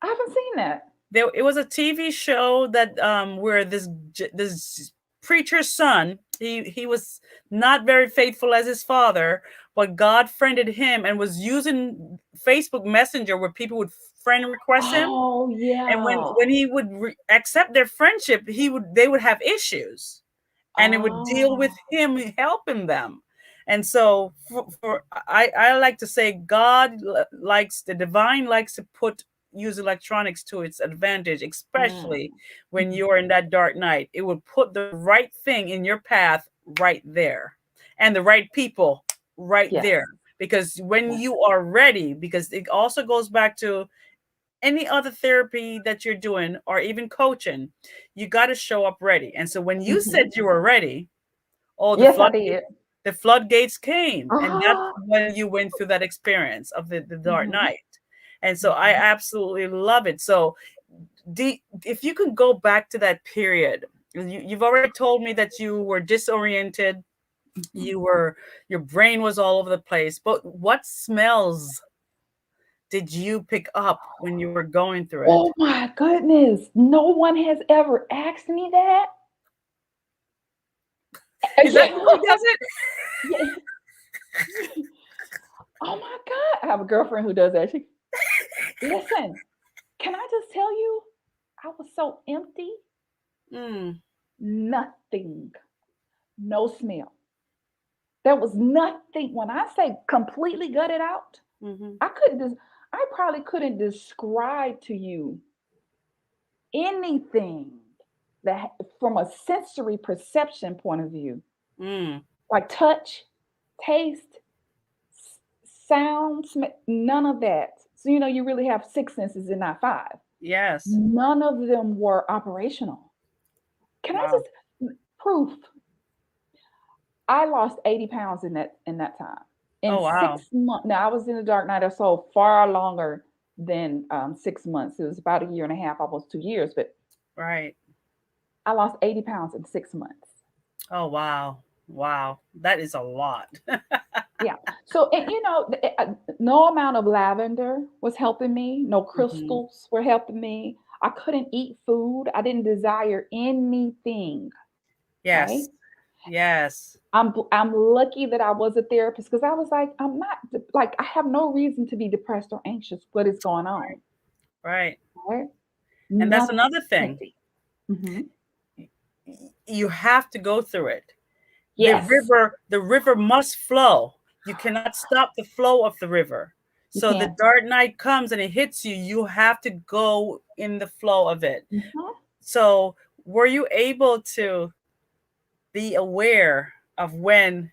I haven't seen that. There it was a TV show that where this preacher's son, he was not very faithful as his father, but God friended him and was using Facebook Messenger where people would friend request him, Oh, and yeah. when he would accept their friendship, they would have issues, and it would deal with Oh. him helping them. And so I like to say likes the divine likes to put use electronics to its advantage, Mm. especially when Mhm. you're in that dark night. It will put the right thing in your path right there, and the right people right Yes. there, because when Yes. you are ready, because it also goes back to any other therapy that you're doing or even coaching, you got to show up ready. And so when you Mhm. said you were ready, oh, Yes, I did. the floodgates came, and that's Ah. when you went through that experience of the dark Mhm. night. And so I Mhm. absolutely love it. So if you can go back to that period, you've already told me that you were disoriented, Mhm. you were your brain was all over the place, but what smells did you pick up when you were going through it? Oh my goodness. No one has ever asked me that. Is that who Yeah. does it? Yeah. Oh my God. I have a girlfriend who does that. Listen, can I just tell you, I was so empty. Mm. Nothing. No smell. There was nothing. When I say completely gutted out, Mm-hmm. I couldn't just, I probably couldn't describe to you anything that from a sensory perception point of view, Mm. like touch, taste, sound, none of that. So you really have six senses and not five. Yes. None of them were operational. Can I Wow. just proof? I lost 80 pounds in that time. In Oh, wow. 6 months. Now I was in the dark night or so far longer than 6 months. It was about a year and a half, almost 2 years, but Right. I lost 80 pounds in 6 months. Oh, wow. Wow. That is a lot. Yeah. So, no amount of lavender was helping me. No Hmm. crystals were helping me. I couldn't eat food. I didn't desire anything. Right. Yes. Yes. I'm lucky that I was a therapist because I was like, I'm not like I have no reason to be depressed or anxious. What is going on? Right. Right? And that's Nothing. another thing. Hmm. You have to go through it. Yes, The river must flow. You cannot stop the flow of the river. you So the can't. dark night comes and it hits you, you have to go in the flow of it. Mhm. So were you able to be aware of when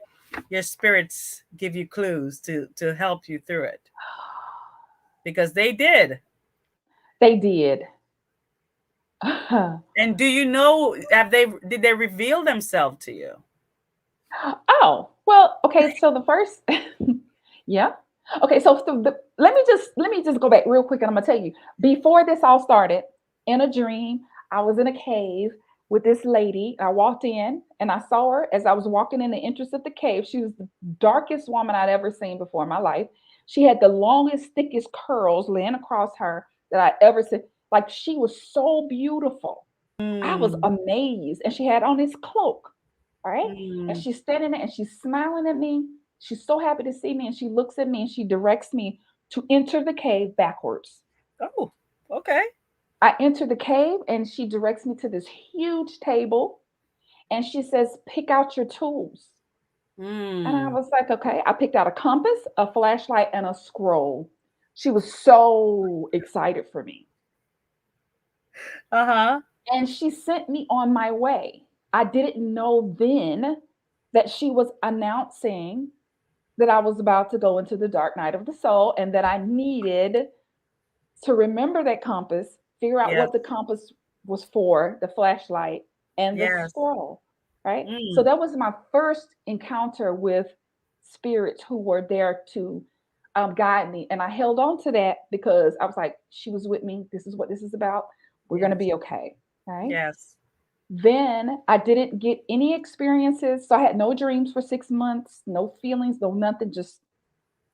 your spirits give you clues to help you through it? Because they did. They did. And do you know, have they did they reveal themselves to you? Oh, well, okay. So the first, yeah. Okay, so let me just go back real quick, and I'm gonna tell you. Before this all started, in a dream, I was in a cave with this lady. I walked in, and I saw her as I was walking in the entrance of the cave. She was the darkest woman I'd ever seen before in my life. She had the longest, thickest curls laying across her that I ever seen. Like she was so beautiful. I was Mm, amazed, and she had on this cloak. All right. And mm. she's standing there and she's smiling at me. She's so happy to see me. And she looks at me and she directs me to enter the cave backwards. Oh, okay. I enter the cave and she directs me to this huge table and she says, pick out your tools. And I Mm. was like, okay. I picked out a compass, a flashlight, and a scroll. She was so excited for me. Uh-huh. And she sent me on my way. I didn't know then that she was announcing that I was about to go into the dark night of the soul and that I needed to remember that compass, figure out Yes. what the compass was for, the flashlight and the Yes. scroll, right? So Mm. that was my first encounter with spirits who were there to guide me. And I held on to that because I was like, she was with me. This is what this is about. We're going to Yes. be okay. Right. Yes. Then I didn't get any experiences. So I had no dreams for 6 months, no feelings, no nothing, just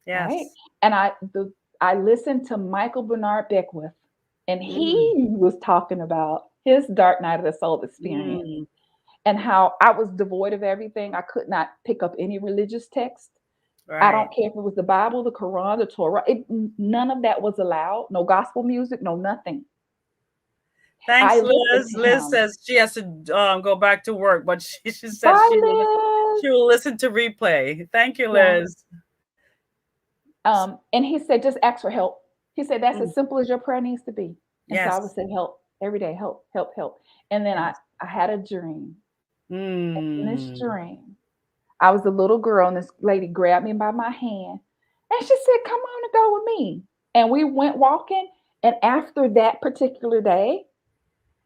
right. Yes. And I listened to Michael Bernard Beckwith, and Mm. he was talking about his dark night of the soul experience Mm. and how I was devoid of everything. I could not pick up any religious text. I Right. don't care if it was the Bible, the Quran, the Torah. None of that was allowed. No gospel music, no nothing. I Thanks, listened Liz. to Liz him. says she has to go back to work, but she said Bye, Liz. she will listen to replay. Thank you, Yeah. Liz. And he said, just ask for help. He said, that's Mm. as simple as your prayer needs to be. And so I would Yes. say, help every day, help, help, help. And then I, Yes. I had a dream. In this Mm. dream, I was a little girl, and this lady grabbed me by my hand and she said, come on and go with me. And we went walking. And after that particular day,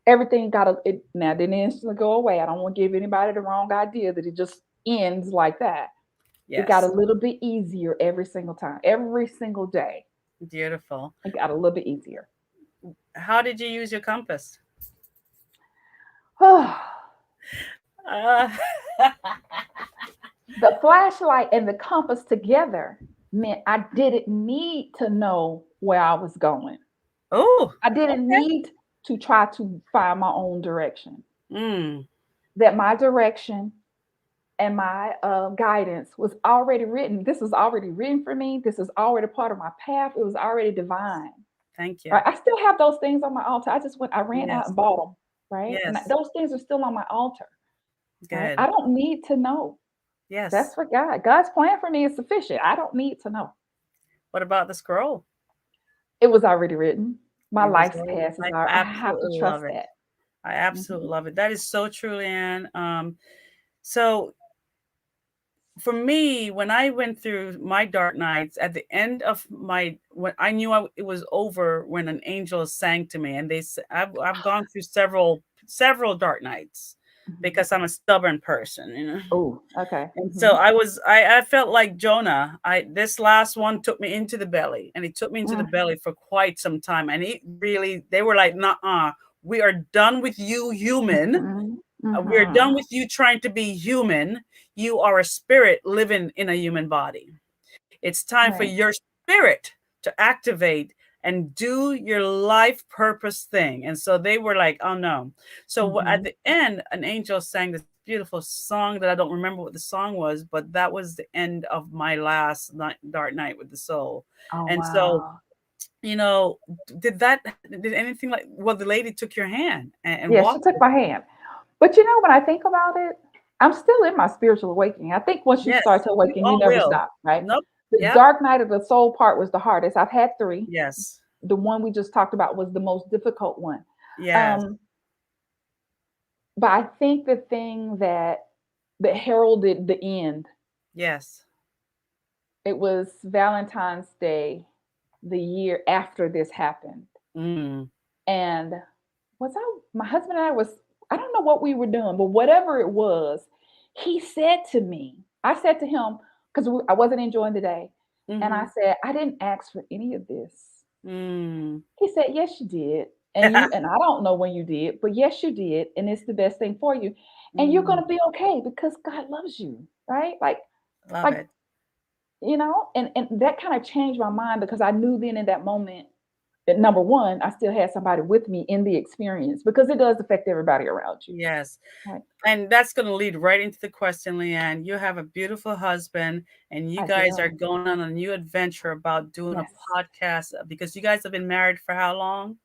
everything it now didn't instantly go away. I don't want to give anybody the wrong idea that it just ends like that. It got a Yes. little bit easier every single time, every single day. Beautiful. It got a little bit easier. How did you use your compass? The Uh, flashlight and the compass together meant I didn't need to know where I was going. oh, I didn't okay. need to try to find my own direction. Mm. That my direction and my guidance was already written. This was already written for me. This is already part of my path. It was already divine. Thank you. Right? I still have those things on my altar. I ran out Yes. and bought them. right? And Yes. those things are still on my altar, right? I Good. don't need to know. That's Yes. for God. God's plan for me is sufficient. I don't need to know. What about the scroll? It was already written. My It was life's all, past is I already. I have to absolutely trust love it. that. I Mhm. absolutely love it. That is so true, Leanne. So for me, when I went through my dark nights, at the end of my, when I knew it was over, when an angel sang to me, and I've gone through several dark nights Mhm. because I'm a stubborn person, you know. Oh, okay. And so Mhm. I felt like Jonah. I This last one took me into the belly, and it took me into the Mm. belly for quite some time. And it really, they were like, "Nah, we are done with you, human. Mhm. We're done Mhm. with you trying to be human. You are a spirit living in a human body. It's time for Right. your spirit to activate and do your life purpose thing." And so they were like, "Oh no." So at Mhm. the end, an angel sang this beautiful song that I don't remember what the song was, but that was the end of my last dark night with the soul. Oh, And so, wow. you know, did anything like, well, the lady took your hand and Yeah, she walked took with my you. hand. But when I think about it, I'm still in my spiritual awakening. I think once you start Yes, to we awaken, you all never will. stop, right? Nope. The Yep. dark night of the soul part was the hardest. I've had three. Yes. The one we just talked about was the most difficult one. Yes. Um, but I think the thing that heralded the end, Yes. it was Valentine's Day, the year after this happened. Mm. And my husband and I I don't know what we were doing, but whatever it was, he said to me, I said to him, because I wasn't enjoying the day. And I Mhm. said, I didn't ask for any of this. Mm. He said, yes, you did. And I don't know when you did, but yes, you did. And it's the best thing for you. And you're Mm. gonna be okay because God loves you, right? Love Like, it. and that kind of changed my mind because I knew then in that moment that number one, I still had somebody with me in the experience because it does affect everybody around you. Yes. Right. And that's going to lead right into the question, Leanne. You have a beautiful husband, and you I guys are do. going on a new adventure about doing a Yes. podcast because you guys have been married for how long?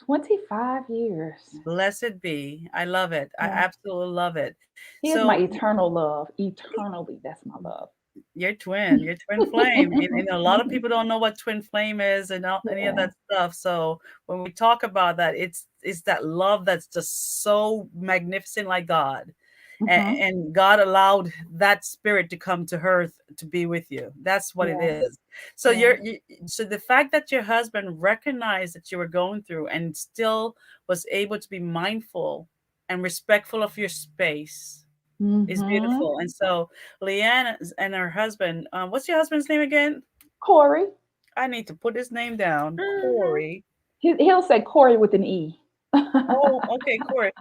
25 years. Blessed be. I love it. I Yeah. absolutely love it. He is my So, eternal love. Eternally, that's my love. Your twin flame. And a lot of people don't know what twin flame is and any of Yeah. that stuff. So when we talk about that, it's that love that's just so magnificent, like God. Hmm. And God allowed that spirit to come to earth to be with you. That's what it Yes. is. So Yes. so the fact that your husband recognized that you were going through and still was able to be mindful and respectful of your space is Hmm. beautiful. And so Leanne and her husband, what's your husband's name again? Corey. I need to put his name down. Hmm. Corey. He'll say Corey with an E. Oh, okay, Corey.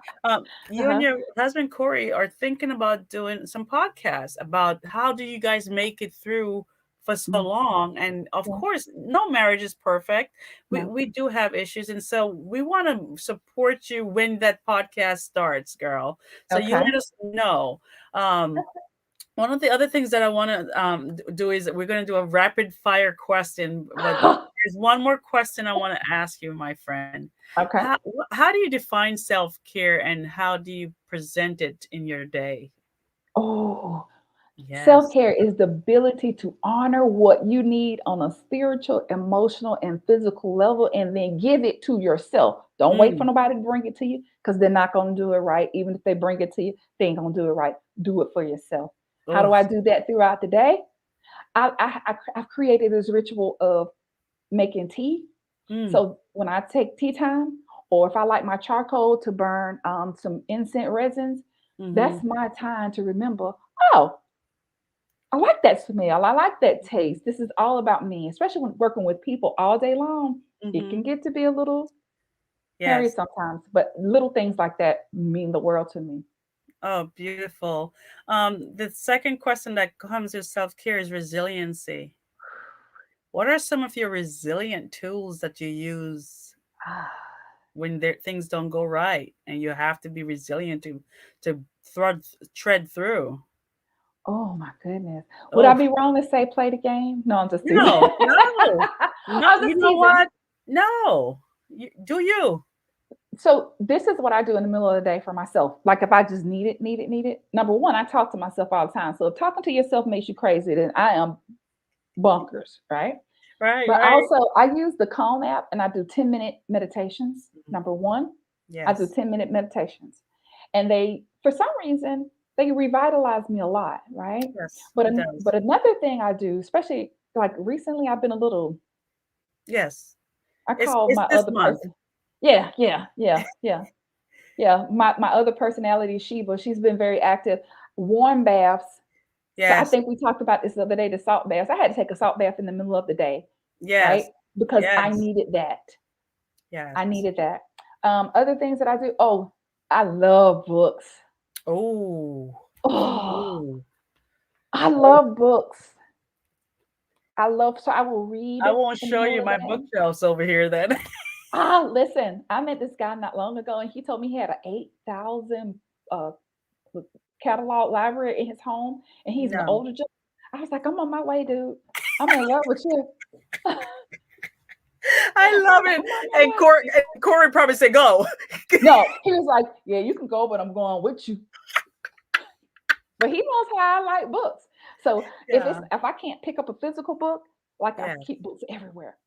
You and Uh-huh. your husband Corey are thinking about doing some podcasts about how do you guys make it through for so Mm. long. And of Yeah. course, no marriage is perfect. No. We do have issues, and so we want to support you when that podcast starts, girl. So you Okay. let us know. Um, One of the other things that I want to do is that we're going to do a rapid fire question, but there's one more question I want to ask you, my friend. Okay. How do you define self care and how do you present it in your day? Oh, self Yes. care is the ability to honor what you need on a spiritual, emotional, and physical level and then give it to yourself. Don't wait for Mm. nobody to bring it to you because they're not going to do it right. Even if they bring it to you, they ain't going to do it right. Do it for yourself. How do Oh. I do that throughout the day? I've created this ritual of making tea. Mm. So when I take tea time, or if I like my charcoal to burn some incense resins, Mm-hmm. that's my time to remember, oh, I like that smell. I like that taste. This is all about me, especially when working with people all day long. It Mm-hmm. can get to be a little hairy Yes. sometimes, but little things like that mean the world to me. Oh, beautiful. The second question that comes with self care is resiliency. What are some of your resilient tools that you use when things don't go right and you have to be resilient to tread through? Oh my goodness. Would I Oh be wrong to say play the game? No, I'm just teasing. no, no, no! I'm You just know teasing. what? No, do you? So this is what I do in the middle of the day for myself. Like if I just need it. Number one, I talk to myself all the time. So if talking to yourself makes you crazy, then I am bonkers, right? Right, But right. also I use the Calm app and I do 10-minute meditations. Number one, I do Yes. 10-minute meditations. And they, for some reason, they revitalize me a lot, right? Yes, But it does. but another thing I do, especially like recently, I've been a little. Yes. I call It's my this other month. person. Yeah, yeah, yeah, yeah. Yeah, my other personality, Sheba, she's been very active. Warm baths. So I Yes. think we talked about this the other day, the salt baths. I had to take a salt bath in the middle of the day, right? Yes. Because I Yes. needed that. I Yes. needed that. Other things that I do. Oh, I love books. Oh. Oh, Oh. I Oh. love books. I love, so I will read I won't in the show middle you of the my day. bookshelves over here then. Ah, listen, I met this guy not long ago, and he told me he had an 8,000 uh, catalog library in his home, and he's an No. older gentleman. I was like, I'm on my way, dude. I'm in love with you. I'm I love it. on my And way. Corey probably said, go. No, he was like, yeah, you can go, but I'm going with you. But he knows how I like books. So Yeah. if I can't pick up a physical book, like I Yeah. keep books everywhere.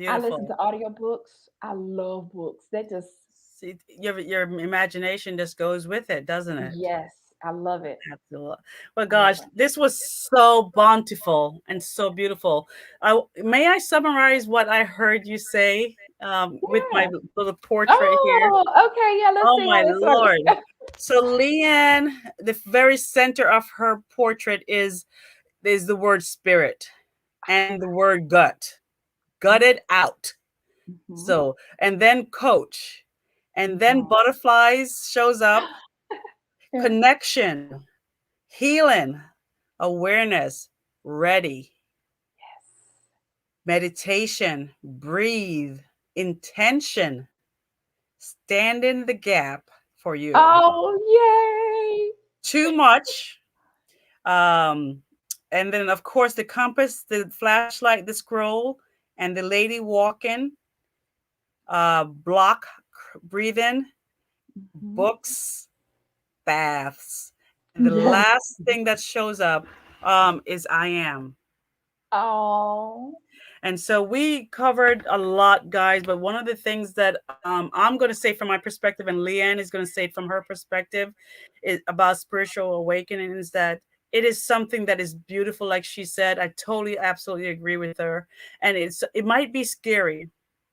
I listen to Beautiful. audiobooks. I love books. That just, See, your imagination just goes with it, doesn't it? yes, I love it. Absolutely. Well, I love gosh, it. this was so bountiful and so beautiful. May I summarize what I heard you say with my Yeah. little portrait here? Oh, okay. Yeah, let's Oh, see my how this works. Lord. So, Lei-Ann, the very center of her portrait is the word spirit and the word gut. Gut it out. Mhm, So, and then coach. And then mhm. butterflies shows up, Yeah. connection, healing, awareness, ready, meditation, breathe, intention, stand in the gap for you. Oh, yay. Too much. Um, and then, of course, the compass, the flashlight, the scroll, and the lady walking, block breathing, Mhm. books, baths. And the Yes. last thing that shows up is I am. Oh. And so we covered a lot, guys. But one of the things that I'm going to say from my perspective, and Lei-Ann is going to say from her perspective, is about spiritual awakening, is that it is something that is beautiful. Like she said, I totally, absolutely agree with her. And it might be scary,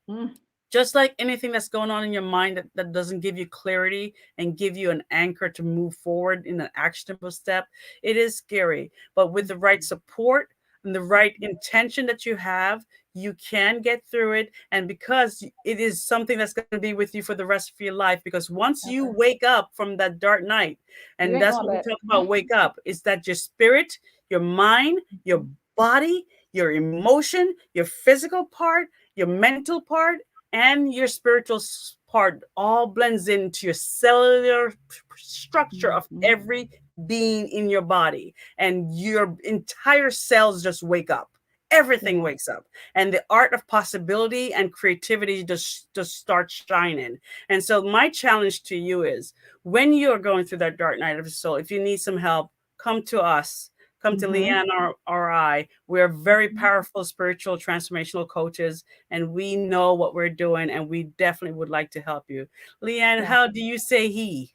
Mm, just like anything that's going on in your mind that doesn't give you clarity and give you an anchor to move forward in an actionable step. It is scary, but with the right mhm, support and the right mhm. intention that you have, you can get through it. And because it is something that's going to be with you for the rest of your life, because once you Okay. wake up from that dark night, You and ain't that's going what we back. talk about, wake up, is that your spirit, your mind, your Mhm, body, your emotion, your physical part, your mental part, and your spiritual part all blends into your cellular structure of mhm. every being in your body, and your entire cells just wake up. Everything Yeah. wakes up, and the art of possibility and creativity just starts shining. And so my challenge to you is, when you're going through that dark night of the soul, if you need some help, come to us. Come to Mhm, Lei-Ann or I. We're very mhm. powerful spiritual transformational coaches, and we know what we're doing, and we definitely would like to help you. Lei-Ann, Yeah. how do you say he?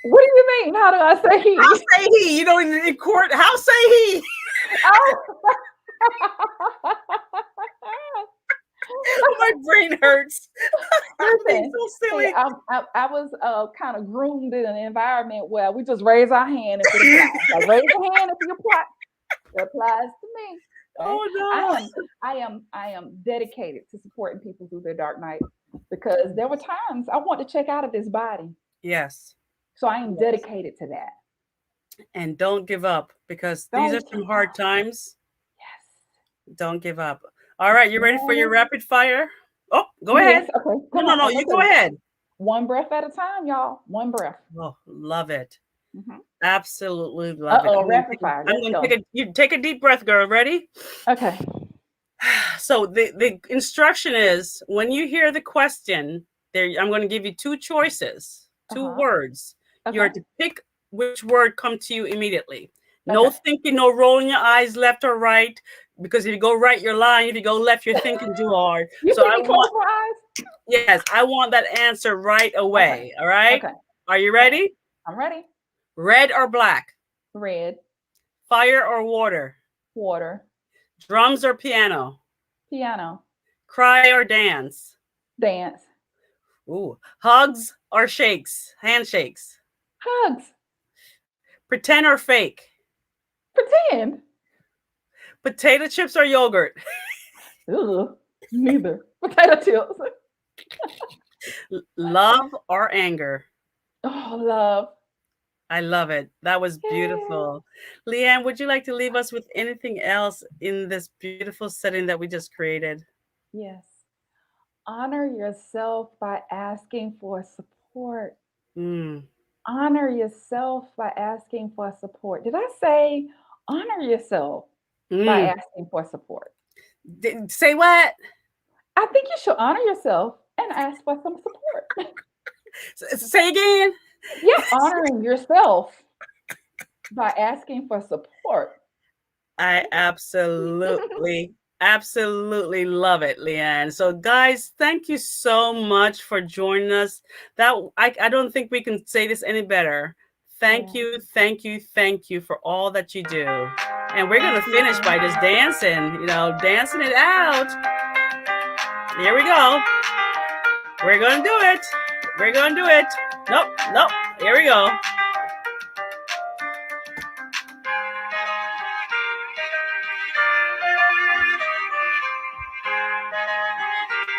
What do you mean? How do I say How he? say he? You know, in court, how say he? Oh. My brain hurts. I'm being Listen, so see, silly. I was kind of groomed in an environment where we just raise our hand if it applies. Like raise your hand if you apply. It applies to me. Okay. Oh I no. am I am dedicated to supporting people through their dark night because there were times I want to check out of this body. Yes. So I am Yes. dedicated to that. And don't give up, because these are Don't give some hard up. times. Yes. Don't give up. All right, you ready for your Yes. rapid fire? Oh, go Yes. ahead. Okay. No, Come no, on. no. You go Okay. ahead. One breath at a time, y'all. One breath. Oh, love it. Mhm. Absolutely love it. Uh-oh, rapid fire. I'm Let's going to go. you take a deep breath, girl. Ready? Okay. So the instruction is, when you hear the question, There, I'm going to give you two choices, two Uh-huh. words. You are Okay. to pick which word come to you immediately. No Okay. thinking, no rolling your eyes left or right. Because if you go right, you're lying. If you go left, you're thinking too hard. You So see I me close want, my eyes? yes, I want that answer right Okay. away. All right. Okay. Are you Okay. ready? I'm ready. Red or black? Red, Fire or water? water, Drums or piano? piano, Cry or dance? dance, Ooh. Hugs or shakes? Handshakes? hugs, Pretend or fake? pretend. Potato chips or yogurt? Ugh, neither. Potato chips. Love or anger? Oh, love. I love it. That was Yeah. beautiful. Lei-Ann, would you like to leave us with anything else in this beautiful setting that we just created? Yes. Honor yourself by asking for support. Mm. Honor yourself by asking for support. Did I say honor yourself by Mm. asking for support? Say what? I think you should honor yourself and ask for some support. Say again. Yeah, honoring yourself by asking for support. I absolutely, absolutely love it, Lei-Ann. So, guys, thank you so much for joining us. That I don't think we can say this any better. Thank Yeah. you, thank you, thank you for all that you do. And we're Thank gonna you. finish by just dancing, dancing it out. Here we go. We're gonna do it. We're gonna do it. Nope, nope. Here we go.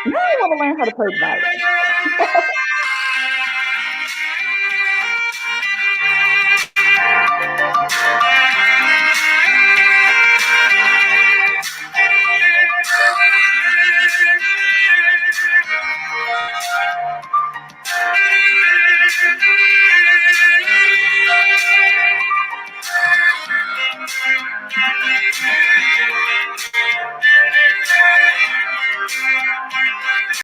Now I want to learn how to play the violin.